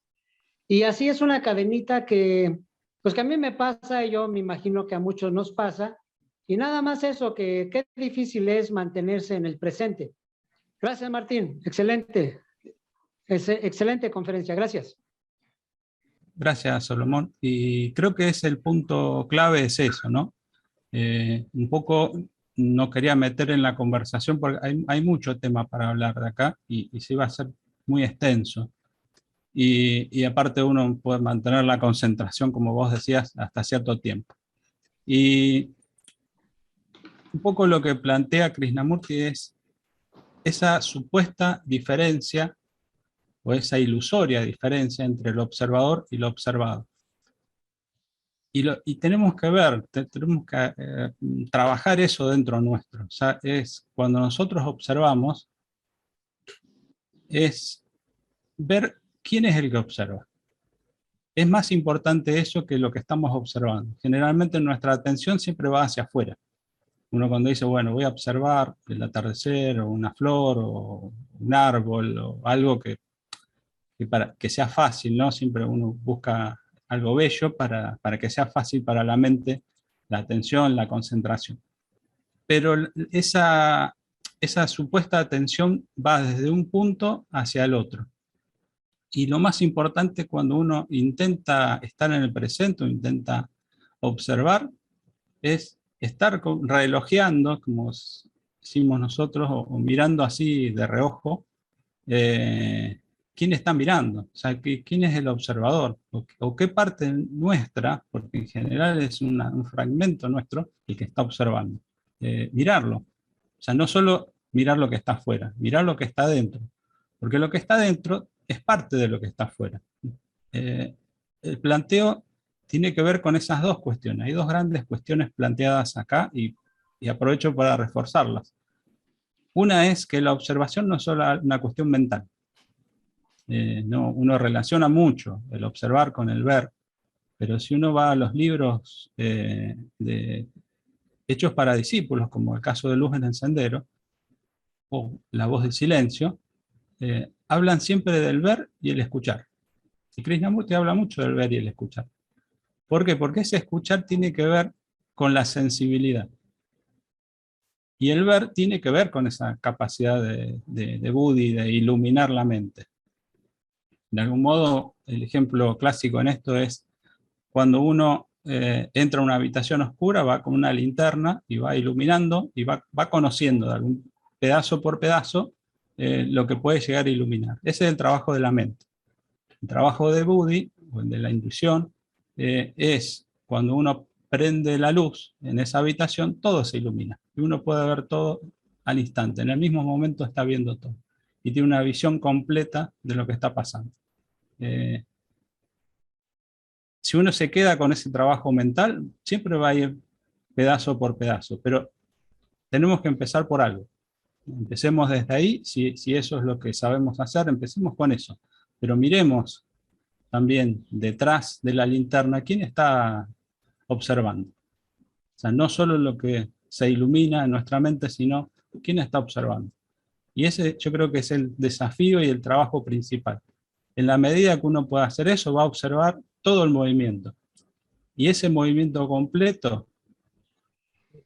Y así es una cadenita pues que a mí me pasa, y yo me imagino que a muchos nos pasa. Y nada más eso, que qué difícil es mantenerse en el presente. Gracias, Martín. Excelente. Excelente conferencia. Gracias. Gracias, Salomón. Y creo que es el punto clave, es eso, ¿no? Un poco no quería meter en la conversación porque hay mucho tema para hablar de acá y sí va a ser muy extenso. Y aparte uno puede mantener la concentración, como vos decías, hasta cierto tiempo. Y un poco lo que plantea Krishnamurti es esa supuesta diferencia o esa ilusoria diferencia entre el observador y lo observado. Y tenemos que ver, tenemos que trabajar eso dentro nuestro. O sea, es cuando nosotros observamos, es ver quién es el que observa. Es más importante eso que lo que estamos observando. Generalmente nuestra atención siempre va hacia afuera. Uno cuando dice, bueno, voy a observar el atardecer, o una flor, o un árbol, o algo para que sea fácil, ¿no? Siempre uno busca algo bello para que sea fácil para la mente, la atención, la concentración. Pero esa supuesta atención va desde un punto hacia el otro. Y lo más importante cuando uno intenta estar en el presente o intenta observar es estar relojeando, como decimos nosotros, o mirando así de reojo, quién está mirando, o sea, quién es el observador, o qué parte nuestra, porque en general es un fragmento nuestro el que está observando. Mirarlo, o sea, no solo mirar lo que está afuera, mirar lo que está dentro, porque lo que está dentro es parte de lo que está afuera. El planteo tiene que ver con esas dos cuestiones. Hay dos grandes cuestiones planteadas acá y aprovecho para reforzarlas. Una es que la observación no es solo una cuestión mental. No, uno relaciona mucho el observar con el ver, pero si uno va a los libros hechos para discípulos, como el caso de Luz en el Sendero, o La Voz del Silencio, hablan siempre del ver y el escuchar. Y Krishnamurti habla mucho del ver y el escuchar. ¿Por qué? Porque ese escuchar tiene que ver con la sensibilidad. Y el ver tiene que ver con esa capacidad de Buddhi, de iluminar la mente. De algún modo, el ejemplo clásico en esto es cuando uno entra a una habitación oscura, va con una linterna y va iluminando y va conociendo de algún pedazo por pedazo lo que puede llegar a iluminar. Ese es el trabajo de la mente. El trabajo de Buddhi, o de la intuición, es cuando uno prende la luz en esa habitación, todo se ilumina. Y uno puede ver todo al instante. En el mismo momento está viendo todo. Y tiene una visión completa de lo que está pasando. Si uno se queda con ese trabajo mental, siempre va a ir pedazo por pedazo. Pero tenemos que empezar por algo. Empecemos desde ahí. Si eso es lo que sabemos hacer, empecemos con eso. Pero miremos también detrás de la linterna quién está observando. O sea, no solo lo que se ilumina en nuestra mente, sino quién está observando. Y ese yo creo que es el desafío y el trabajo principal. En la medida que uno pueda hacer eso, va a observar todo el movimiento. Y ese movimiento completo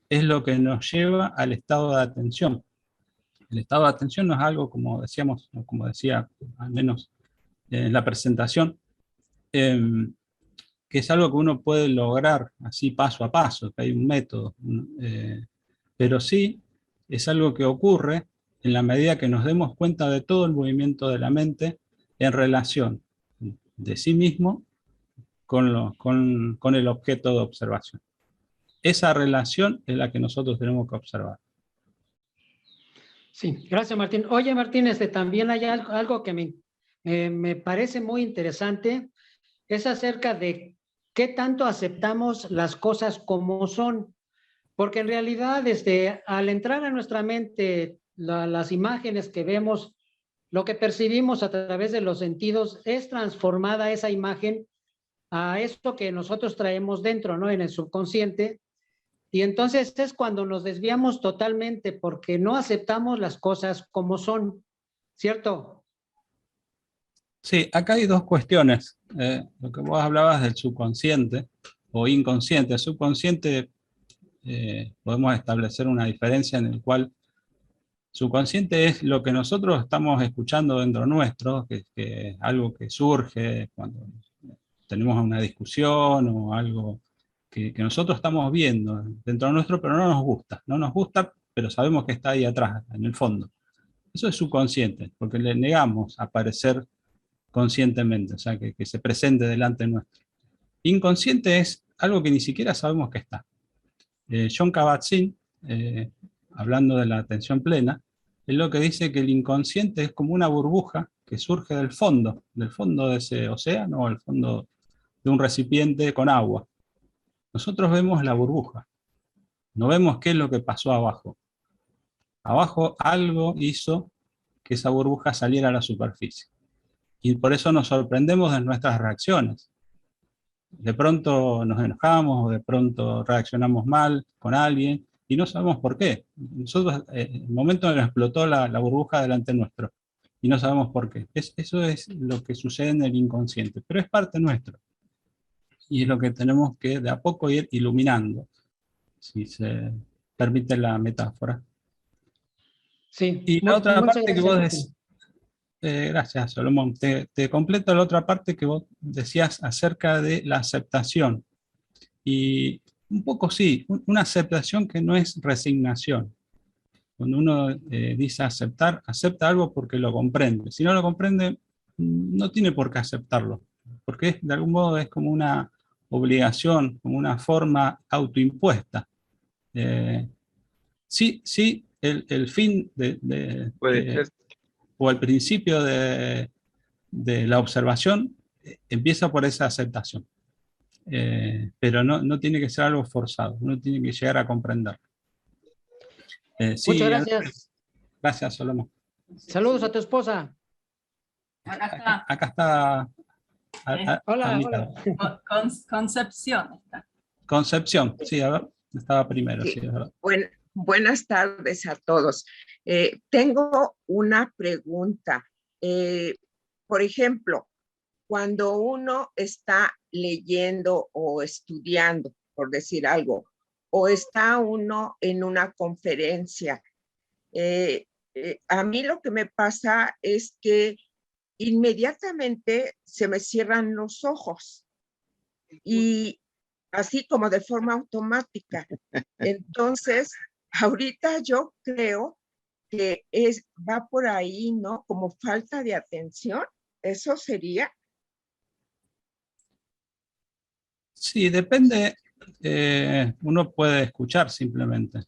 es lo que nos lleva al estado de atención. El estado de atención no es algo, como decíamos, como decía al menos en la presentación, que es algo que uno puede lograr así paso a paso, que hay un método, pero sí es algo que ocurre en la medida que nos demos cuenta de todo el movimiento de la mente en relación de sí mismo con el objeto de observación. esa relación es la que nosotros tenemos que observar. Sí, gracias Martín. Oye Martín, también hay algo que me parece muy interesante, es acerca de qué tanto aceptamos las cosas como son, porque en realidad al entrar a nuestra mente las imágenes que vemos, lo que percibimos a través de los sentidos, es transformada esa imagen a esto que nosotros traemos dentro, ¿no? En el subconsciente. Y entonces es cuando nos desviamos totalmente porque no aceptamos las cosas como son, ¿cierto? Sí, acá hay dos cuestiones. Lo que vos hablabas del subconsciente o inconsciente. El subconsciente, podemos establecer una diferencia en el cual subconsciente es lo que nosotros estamos escuchando dentro nuestro, que es algo que surge cuando tenemos una discusión o algo que nosotros estamos viendo dentro nuestro, pero no nos gusta. No nos gusta, pero sabemos que está ahí atrás, en el fondo. Eso es subconsciente, porque le negamos aparecer conscientemente, o sea, que se presente delante nuestro. Inconsciente es algo que ni siquiera sabemos que está. John Kabat-Zinn, hablando de la atención plena, es lo que dice que el inconsciente es como una burbuja que surge del fondo de ese océano o el fondo de un recipiente con agua. Nosotros vemos la burbuja, no vemos qué es lo que pasó abajo. Abajo algo hizo que esa burbuja saliera a la superficie. Y por eso nos sorprendemos de nuestras reacciones. De pronto nos enojamos o de pronto reaccionamos mal con alguien y no sabemos por qué. Nosotros, en el momento en que nos explotó la burbuja delante nuestro y no sabemos por qué. Eso es lo que sucede en el inconsciente, pero es parte nuestro. Y es lo que tenemos que de a poco ir iluminando, si se permite la metáfora. Sí, Y la otra muchas parte que gracias, vos Martín. decís, gracias, Salomón. Te completo la otra parte que vos decías acerca de la aceptación. Y un poco sí, una aceptación que no es resignación. Cuando uno dice aceptar, acepta algo porque lo comprende. Si no lo comprende, no tiene por qué aceptarlo, porque de algún modo es como una obligación, como una forma autoimpuesta. Sí, sí, el fin Puede ser. o el principio de la observación empieza por esa aceptación. Pero no tiene que ser algo forzado, uno tiene que llegar a comprender. Sí, Muchas gracias. gracias, Solomon. Saludos a tu esposa. Acá está. Acá está. Hola, Anita. hola. Concepción está. Concepción, sí, a ver, estaba primero, Sí. sí, es verdad. Buenas tardes a todos. Tengo una pregunta. Por ejemplo, cuando uno está leyendo o estudiando, por decir algo, o está uno en una conferencia, a mí lo que me pasa es que inmediatamente se me cierran los ojos y así como de forma automática. Entonces, ahorita yo creo que va por ahí, ¿no? Como falta de atención. ¿Eso sería? Sí, depende, uno puede escuchar simplemente.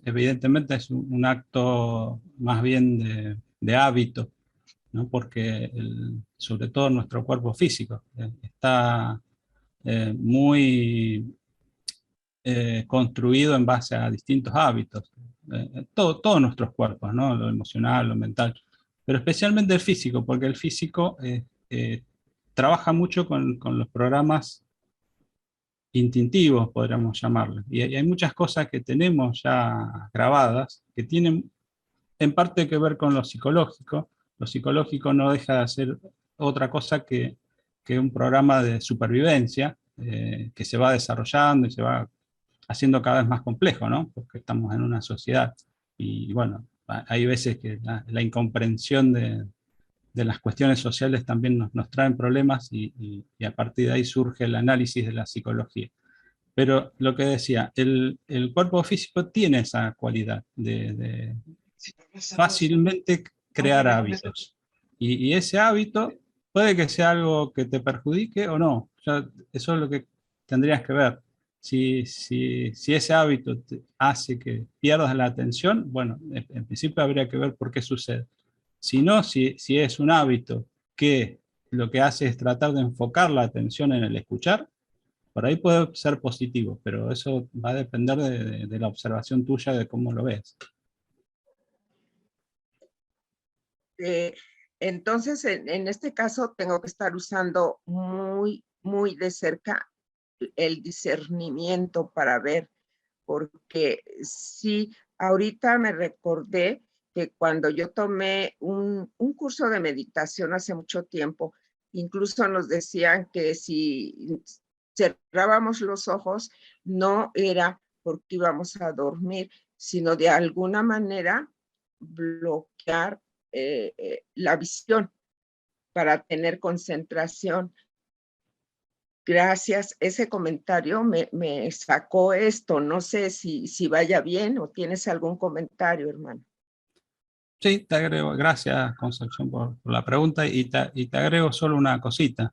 Evidentemente es un acto más bien de hábito, ¿no? Porque sobre todo nuestro cuerpo físico está muy construido en base a distintos hábitos. Todos nuestros cuerpos, ¿no? Lo emocional, lo mental, pero especialmente el físico, porque el físico trabaja mucho con los programas instintivos, podríamos llamarlos. Y hay muchas cosas que tenemos ya grabadas que tienen en parte que ver con lo psicológico. Lo psicológico no deja de ser otra cosa que un programa de supervivencia que se va desarrollando y se va haciendo cada vez más complejo, ¿no? Porque estamos en una sociedad y bueno, hay veces que la incomprensión de las cuestiones sociales también nos traen problemas y a partir de ahí surge el análisis de la psicología. Pero lo que decía, el cuerpo físico tiene esa cualidad de fácilmente crear hábitos. Y ese hábito puede que sea algo que te perjudique o no. Ya, eso es lo que tendrías que ver. Si ese hábito hace que pierdas la atención, bueno, en principio habría que ver por qué sucede. Si no, si es un hábito que lo que hace es tratar de enfocar la atención en el escuchar, por ahí puede ser positivo, pero eso va a depender de la observación tuya, de cómo lo ves. Entonces, en este caso, tengo que estar usando muy de cerca el discernimiento para ver, porque sí, ahorita me recordé que cuando yo tomé un curso de meditación hace mucho tiempo, incluso nos decían que si cerrábamos los ojos, no era porque íbamos a dormir, sino de alguna manera bloquear la visión para tener concentración. Gracias, ese comentario me sacó esto. No sé si vaya bien o tienes algún comentario, hermano. Sí, te agrego, gracias Concepción por la pregunta, y te agrego solo una cosita.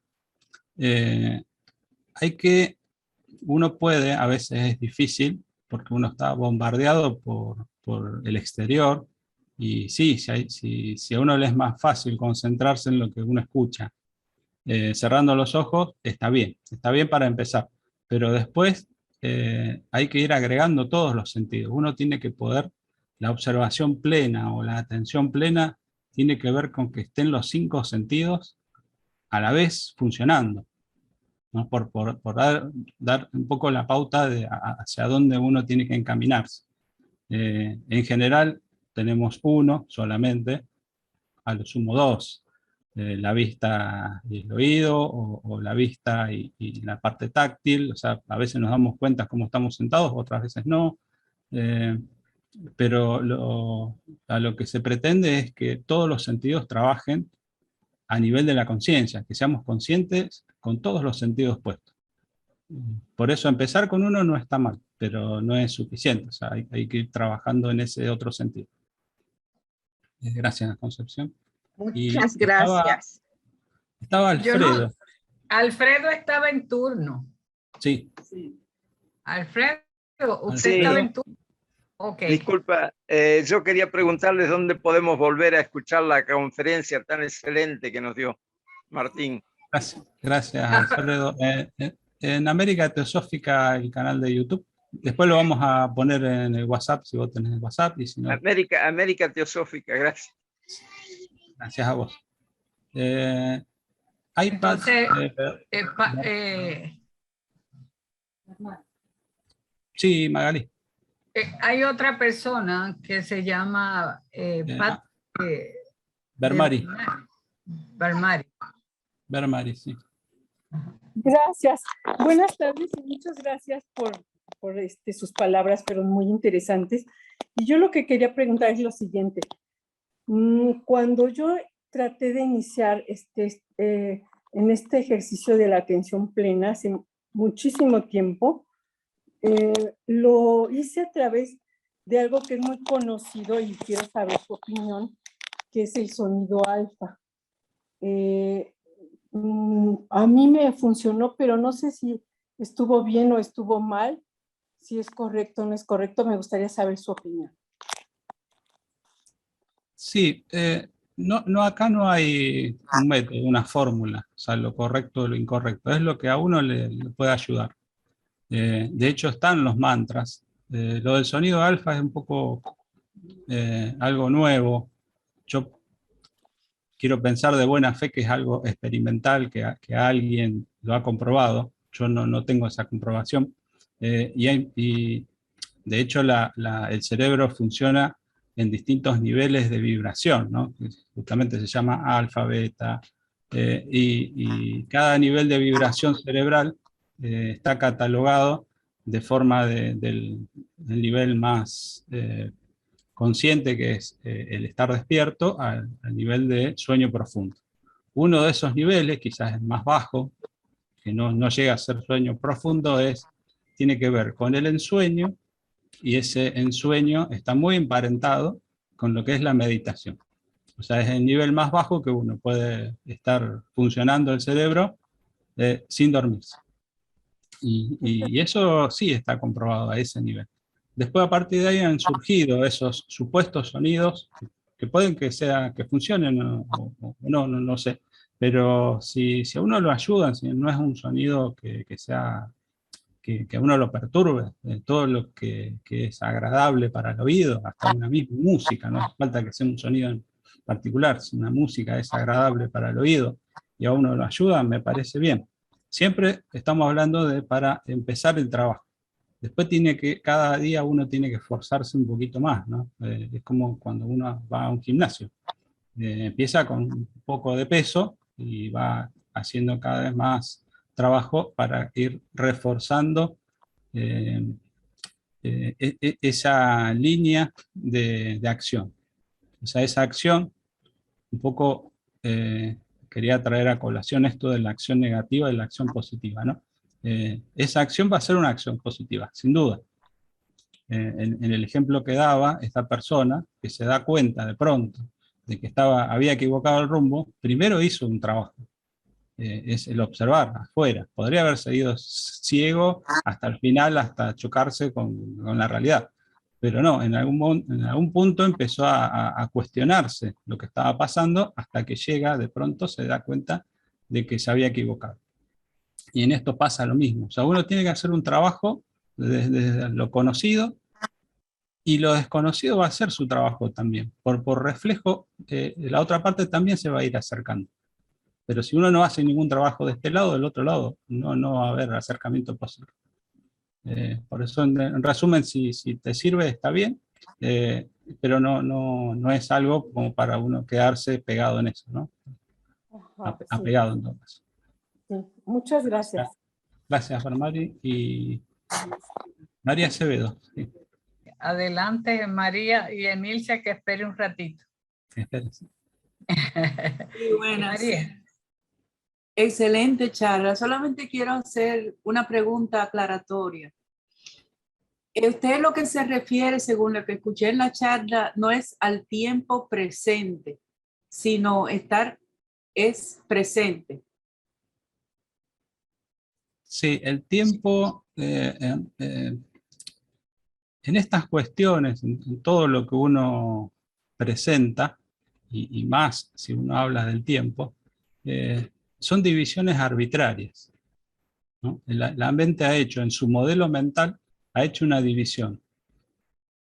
Uno puede, a veces es difícil, porque uno está bombardeado por el exterior, y sí, si a uno le es más fácil concentrarse en lo que uno escucha, cerrando los ojos, está bien para empezar, pero después hay que ir agregando todos los sentidos. Uno tiene que poder, la observación plena o la atención plena tiene que ver con que estén los 5 sentidos a la vez funcionando, ¿no? Por dar un poco la pauta hacia dónde uno tiene que encaminarse. En general tenemos uno solamente, a lo sumo 2, la vista y el oído, o la vista y la parte táctil. O sea, a veces nos damos cuenta cómo estamos sentados, otras veces no. Pero a lo que se pretende es que todos los sentidos trabajen a nivel de la conciencia, que seamos conscientes con todos los sentidos puestos. Por eso empezar con uno no está mal, pero no es suficiente. O sea, hay que ir trabajando en ese otro sentido. Gracias, Concepción. Muchas gracias. Estaba Alfredo. Alfredo estaba en turno. Sí. Alfredo, usted Sí. estaba en turno. Ok. Disculpa, yo quería preguntarles dónde podemos volver a escuchar la conferencia tan excelente que nos dio Martín. Gracias, Alfredo. En América Teosófica, el canal de YouTube. Después lo vamos a poner en el WhatsApp, si vos tenés el WhatsApp. Y si no, América Teosófica, gracias. gracias a vos. iPad. Entonces, Sí, Magali. hay otra persona que se llama Pat Bermari. Bermari, sí. Gracias. Buenas tardes y muchas gracias por sus palabras, fueron muy interesantes. Y yo lo que quería preguntar es lo siguiente. Cuando yo traté de iniciar en este ejercicio de la atención plena hace muchísimo tiempo, lo hice a través de algo que es muy conocido y quiero saber su opinión, que es el sonido alfa. A mí me funcionó, pero no sé si estuvo bien o estuvo mal, si es correcto o no es correcto. Me gustaría saber su opinión. Sí, acá no hay un método, una fórmula, o sea, lo correcto o lo incorrecto, es lo que a uno le puede ayudar. De hecho, están los mantras. Lo del sonido alfa es un poco algo nuevo. Yo quiero pensar de buena fe que es algo experimental, que alguien lo ha comprobado. Yo no tengo esa comprobación. Y de hecho, el cerebro funciona en distintos niveles de vibración, ¿no? Justamente se llama alfa, beta, y cada nivel de vibración cerebral está catalogado de forma del nivel más consciente, que es el estar despierto, al nivel de sueño profundo. Uno de esos niveles, quizás el más bajo, que no llega a ser sueño profundo, tiene que ver con el ensueño, y ese ensueño está muy emparentado con lo que es la meditación. O sea, es el nivel más bajo que uno puede estar funcionando el cerebro sin dormirse. Y eso sí está comprobado a ese nivel. Después, a partir de ahí, han surgido esos supuestos sonidos que pueden que funcionen o no sé. Pero si a uno lo ayudan, si no es un sonido que a uno lo perturbe, todo lo que es agradable para el oído, hasta una misma música, no hace falta que sea un sonido en particular, si una música es agradable para el oído y a uno lo ayuda, me parece bien. Siempre estamos hablando de para empezar el trabajo. Después cada día uno tiene que esforzarse un poquito más, ¿no? Es como cuando uno va a un gimnasio. Empieza con un poco de peso y va haciendo cada vez más trabajo para ir reforzando esa línea de acción. O sea, esa acción, un poco quería traer a colación esto de la acción negativa y la acción positiva, ¿no? Esa acción va a ser una acción positiva, sin duda. En el ejemplo que daba, esta persona que se da cuenta de pronto de que había equivocado el rumbo, primero hizo un trabajo. Es el observar afuera. Podría haber seguido ciego hasta el final, hasta chocarse con la realidad. Pero no, en algún punto empezó a cuestionarse lo que estaba pasando hasta que llega, de pronto se da cuenta de que se había equivocado. Y en esto pasa lo mismo. O sea, uno tiene que hacer un trabajo desde lo conocido, y lo desconocido va a hacer su trabajo también. Por reflejo, la otra parte también se va a ir acercando. Pero si uno no hace ningún trabajo de este lado, del otro lado, no va a haber acercamiento posible. Por eso, en resumen, si te sirve, está bien, pero no es algo como para uno quedarse pegado en eso, ¿no? Ajá, Apegado en todo caso. sí. Muchas gracias. Gracias, Mari. Y María Acevedo. Sí. Adelante, María, y Emilcia, que espere un ratito. Espérense. Muy buenas. María. Excelente charla. Solamente quiero hacer una pregunta aclaratoria. Usted lo que se refiere, según lo que escuché en la charla, no es al tiempo presente, sino es presente. Sí, el tiempo, en estas cuestiones, en todo lo que uno presenta, y más si uno habla del tiempo, son divisiones arbitrarias, ¿no? La mente ha hecho, en su modelo mental, ha hecho una división.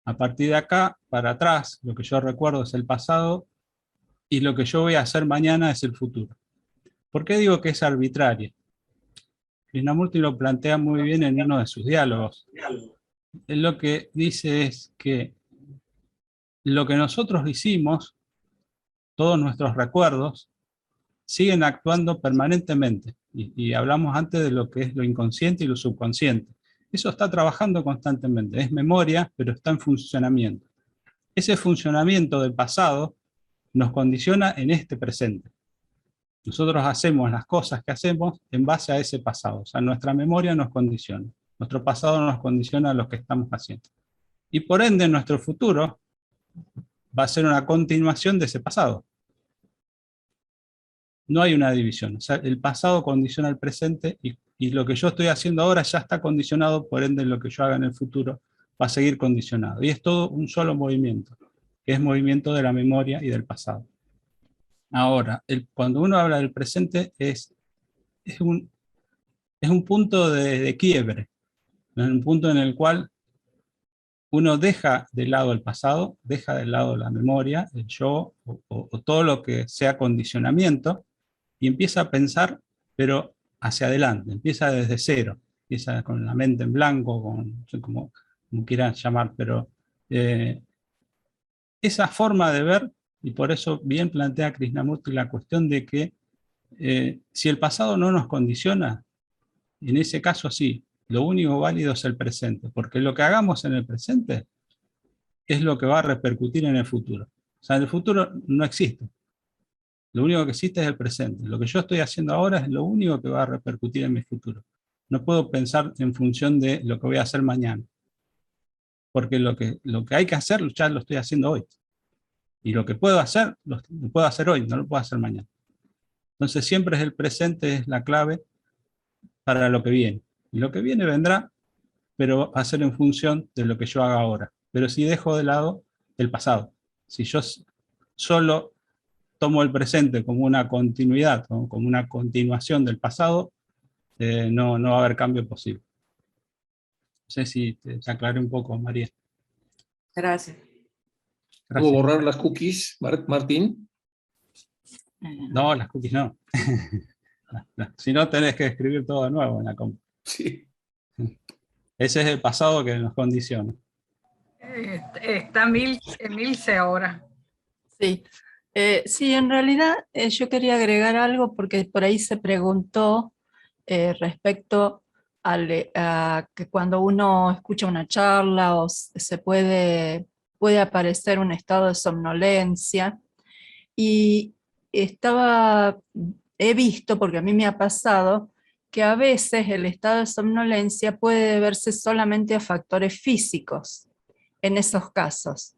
A partir de acá, para atrás, lo que yo recuerdo es el pasado, y lo que yo voy a hacer mañana es el futuro. ¿Por qué digo que es arbitraria? Krishnamurti lo plantea muy bien en uno de sus diálogos. Él lo que dice es que lo que nosotros hicimos, todos nuestros recuerdos, siguen actuando permanentemente. Y hablamos antes de lo que es lo inconsciente y lo subconsciente. Eso está trabajando constantemente, es memoria, pero está en funcionamiento. Ese funcionamiento del pasado nos condiciona en este presente. Nosotros hacemos las cosas que hacemos en base a ese pasado. O sea, nuestra memoria nos condiciona. Nuestro pasado nos condiciona a lo que estamos haciendo. Y por ende, nuestro futuro va a ser una continuación de ese pasado. No hay una división. O sea, el pasado condiciona el presente y lo que yo estoy haciendo ahora ya está condicionado, por ende lo que yo haga en el futuro va a seguir condicionado. Y es todo un solo movimiento, que es movimiento de la memoria y del pasado. Ahora, cuando uno habla del presente es un punto de quiebre, ¿no? Un punto en el cual uno deja de lado el pasado, deja de lado la memoria, el yo, o todo lo que sea condicionamiento, y empieza a pensar, pero hacia adelante, empieza desde cero, empieza con la mente en blanco, no sé cómo quieran llamar, pero esa forma de ver, y por eso bien plantea Krishnamurti la cuestión de que si el pasado no nos condiciona, en ese caso sí, lo único válido es el presente, porque lo que hagamos en el presente es lo que va a repercutir en el futuro. O sea, el futuro no existe. Lo único que existe es el presente. Lo que yo estoy haciendo ahora es lo único que va a repercutir en mi futuro. No puedo pensar en función de lo que voy a hacer mañana. Porque lo que hay que hacer ya lo estoy haciendo hoy. Y lo que puedo hacer, lo puedo hacer hoy, no lo puedo hacer mañana. Entonces siempre es el presente, es la clave para lo que viene. Y lo que viene vendrá, pero va a ser en función de lo que yo haga ahora. Pero si dejo de lado el pasado, si yo solo tomo el presente como una continuidad, ¿no? Como una continuación del pasado, no va a haber cambio posible. No sé si te aclaré un poco, María. Gracias. Gracias. ¿Puedo borrar las cookies, Martín? No, las cookies no. No. Si no, tenés que escribir todo de nuevo en la compu. Sí. Ese es el pasado que nos condiciona. Está Milce ahora. Sí. Sí, en realidad yo quería agregar algo porque por ahí se preguntó respecto a que cuando uno escucha una charla o puede aparecer un estado de somnolencia, y he visto, porque a mí me ha pasado, que a veces el estado de somnolencia puede deberse solamente a factores físicos en esos casos,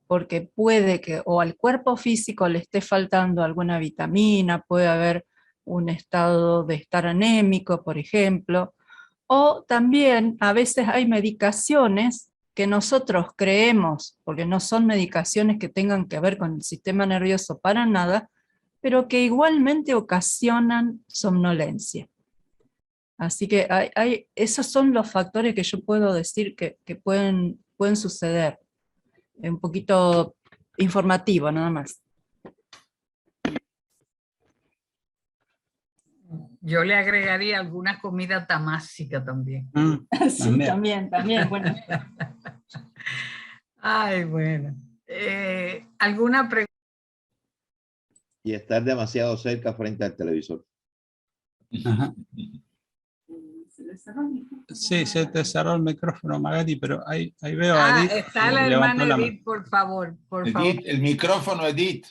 porque puede que o al cuerpo físico le esté faltando alguna vitamina, puede haber un estado de estar anémico, por ejemplo, o también a veces hay medicaciones que nosotros creemos, porque no son medicaciones que tengan que ver con el sistema nervioso para nada, pero que igualmente ocasionan somnolencia. Así que esos son los factores que yo puedo decir que pueden suceder. Un poquito informativo, nada más. Yo le agregaría alguna comida tamásica también. Sí, también, bueno. Ay, bueno. ¿Alguna pregunta? Y estar demasiado cerca frente al televisor. Ajá. Sí, se te cerró el micrófono, Magali, pero ahí veo a Edith. Está la hermana Edith, por favor. Edith, el micrófono, Edith.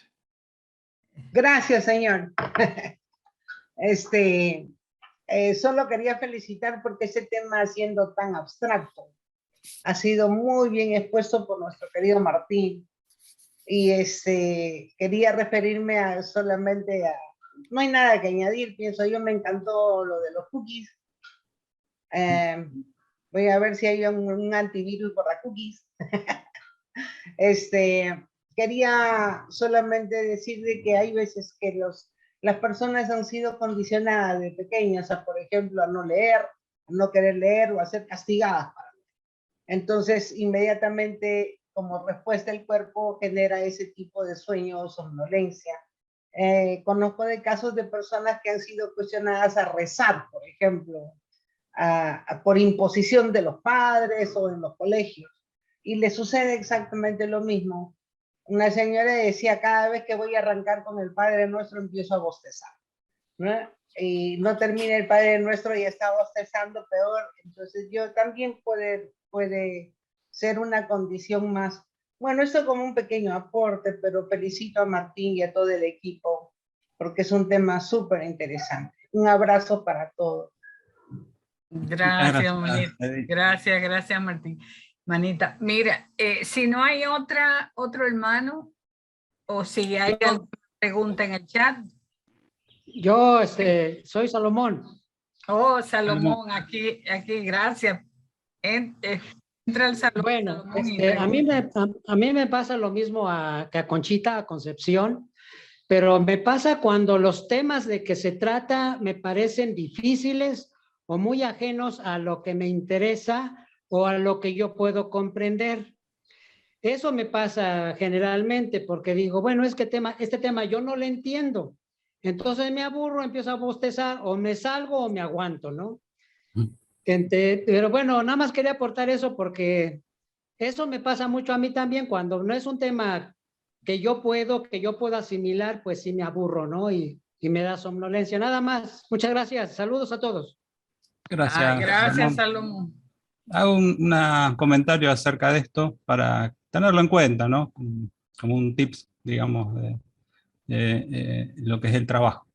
Gracias, señor. Solo quería felicitar porque ese tema, siendo tan abstracto, ha sido muy bien expuesto por nuestro querido Martín. Y quería referirme solamente a... No hay nada que añadir, pienso yo. Me encantó lo de los cookies. Voy a ver si hay un antivirus por las cookies. Quería solamente decirle que hay veces que las personas han sido condicionadas de pequeñas a, por ejemplo, a no leer, a no querer leer o a ser castigadas para leer. Entonces, inmediatamente, como respuesta, el cuerpo genera ese tipo de sueño o somnolencia. Conozco de casos de personas que han sido cuestionadas a rezar, por ejemplo, por imposición de los padres o en los colegios, y le sucede exactamente lo mismo. Una señora decía: cada vez que voy a arrancar con el Padre Nuestro empiezo a bostezar, ¿no? Y no termina el Padre Nuestro y está bostezando peor. Entonces yo también puede ser una condición más. Bueno, esto como un pequeño aporte, pero felicito a Martín y a todo el equipo porque es un tema súper interesante. Un abrazo para todos. Gracias, Manita. Gracias, Martín. Manita, mira, si no hay otro hermano, o si hay alguna pregunta en el chat. Yo soy Salomón. Oh, Salomón, aquí, gracias. Entra al salón. Bueno, Salomón, a mí me pasa lo mismo que a Conchita, a Concepción, pero me pasa cuando los temas de que se trata me parecen difíciles o muy ajenos a lo que me interesa o a lo que yo puedo comprender. Eso me pasa generalmente porque digo, bueno, este tema yo no lo entiendo. Entonces me aburro, empiezo a bostezar, o me salgo o me aguanto, ¿no? Pero bueno, nada más quería aportar eso porque eso me pasa mucho a mí también. Cuando no es un tema que yo puedo asimilar, pues sí me aburro, ¿no? Y me da somnolencia. Nada más. Muchas gracias. Saludos a todos. Gracias. Gracias, Salomón. Hago un comentario acerca de esto para tenerlo en cuenta, ¿no? Como un tips, digamos, de lo que es el trabajo.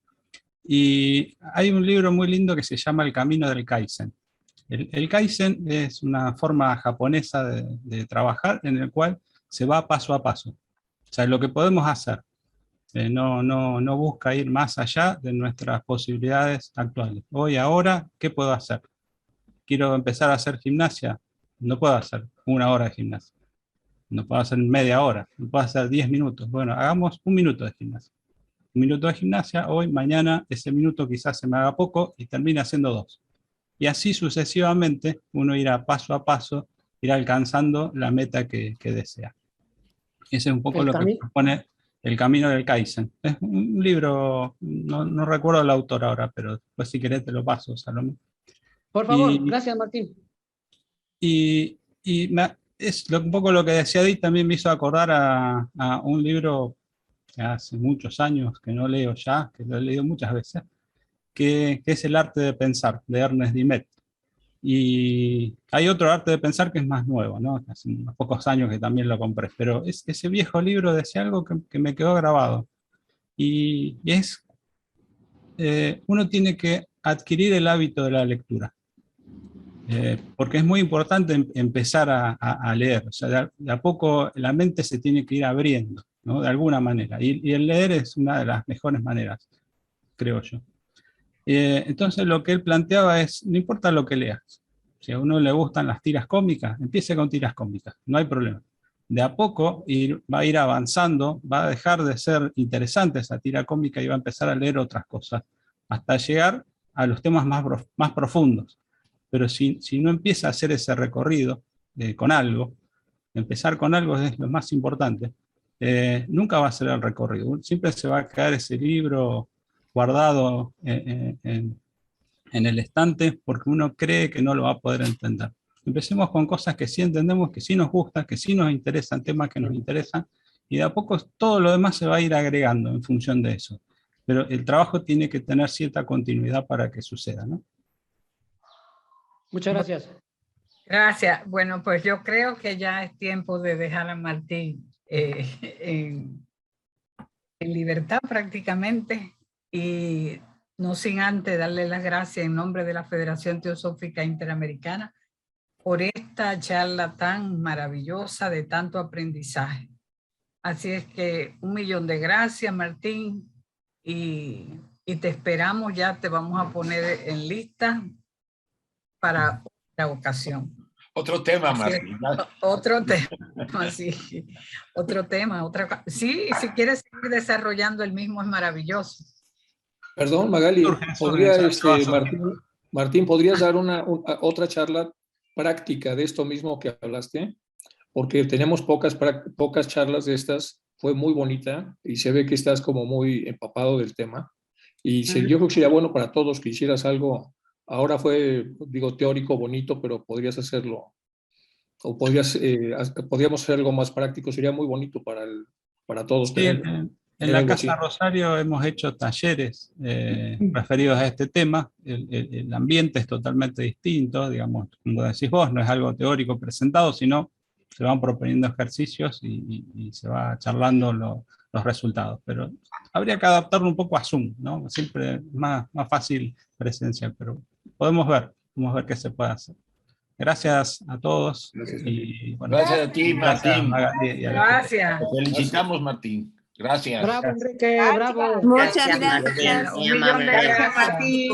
Y hay un libro muy lindo que se llama El Camino del Kaizen. El Kaizen es una forma japonesa de trabajar en el cual se va paso a paso. O sea, lo que podemos hacer. No busca ir más allá de nuestras posibilidades actuales. Hoy, ahora, ¿qué puedo hacer? quiero empezar a hacer gimnasia, no puedo hacer 1 hora de gimnasia, no puedo hacer media hora, no puedo hacer 10 minutos. Bueno, hagamos 1 minuto de gimnasia. 1 minuto de gimnasia, hoy, mañana, ese minuto quizás se me haga poco y termine haciendo 2. Y así sucesivamente, uno irá paso a paso, irá alcanzando la meta que desea. Ese es un poco lo que propone El Camino del Kaizen. Es un libro, no recuerdo el autor ahora, pero después si querés te lo paso, Salomé. Por favor, gracias, Martín. Es un poco lo que decía Edith, también me hizo acordar a un libro que hace muchos años que no leo ya, que lo he leído muchas veces, que es El Arte de Pensar, de Ernest Dimiet. Y hay otro Arte de Pensar que es más nuevo, ¿no? Hace unos pocos años que también lo compré, pero ese viejo libro decía algo que me quedó grabado. Y es, uno tiene que adquirir el hábito de la lectura. Porque es muy importante empezar a leer. O sea, de a poco la mente se tiene que ir abriendo, ¿no? De alguna manera. Y el leer es una de las mejores maneras, creo yo. Entonces lo que él planteaba es, no importa lo que leas, si a uno le gustan las tiras cómicas, empiece con tiras cómicas, no hay problema. De a poco va a ir avanzando, va a dejar de ser interesante esa tira cómica y va a empezar a leer otras cosas, hasta llegar a los temas más profundos. Pero si no empieza a hacer ese recorrido con algo, empezar con algo es lo más importante, nunca va a ser el recorrido, siempre se va a quedar ese libro guardado en el estante porque uno cree que no lo va a poder entender. Empecemos con cosas que sí entendemos, que sí nos gustan, que sí nos interesan, temas que nos interesan, y de a poco todo lo demás se va a ir agregando en función de eso. Pero el trabajo tiene que tener cierta continuidad para que suceda, ¿no? Muchas gracias. Gracias. Bueno, pues yo creo que ya es tiempo de dejar a Martín en libertad prácticamente, y no sin antes darle las gracias en nombre de la Federación Teosófica Interamericana por esta charla tan maravillosa de tanto aprendizaje. Así es que 1.000.000 de gracias, Martín, y te esperamos, ya te vamos a poner en lista para otra ocasión. Otro tema, Martín. Otro tema, sí. Otro tema, sí, si quieres seguir desarrollando el mismo es maravilloso. Perdón, Magali, ¿podría, Martín, ¿podrías dar otra charla práctica de esto mismo que hablaste? Porque tenemos pocas charlas de estas, fue muy bonita y se ve que estás como muy empapado del tema. Y yo creo que sería bueno para todos que hicieras algo. Ahora fue, digo, teórico, bonito, pero podrías hacerlo, o podríamos hacer algo más práctico, sería muy bonito para todos. Sí, en la Casa Rosario hemos hecho talleres referidos a este tema. El ambiente es totalmente distinto, digamos, como decís vos, no es algo teórico presentado, sino se van proponiendo ejercicios y se va charlando los resultados. Pero habría que adaptarlo un poco a Zoom, ¿no? Siempre es más fácil presencial, pero podemos ver qué se puede hacer. Gracias a todos. Gracias a ti, Martín. Gracias. Te felicitamos, Martín. Gracias. Bravo, Enrique, bravo. Muchas gracias. 1.000.000 de gracias, Martín.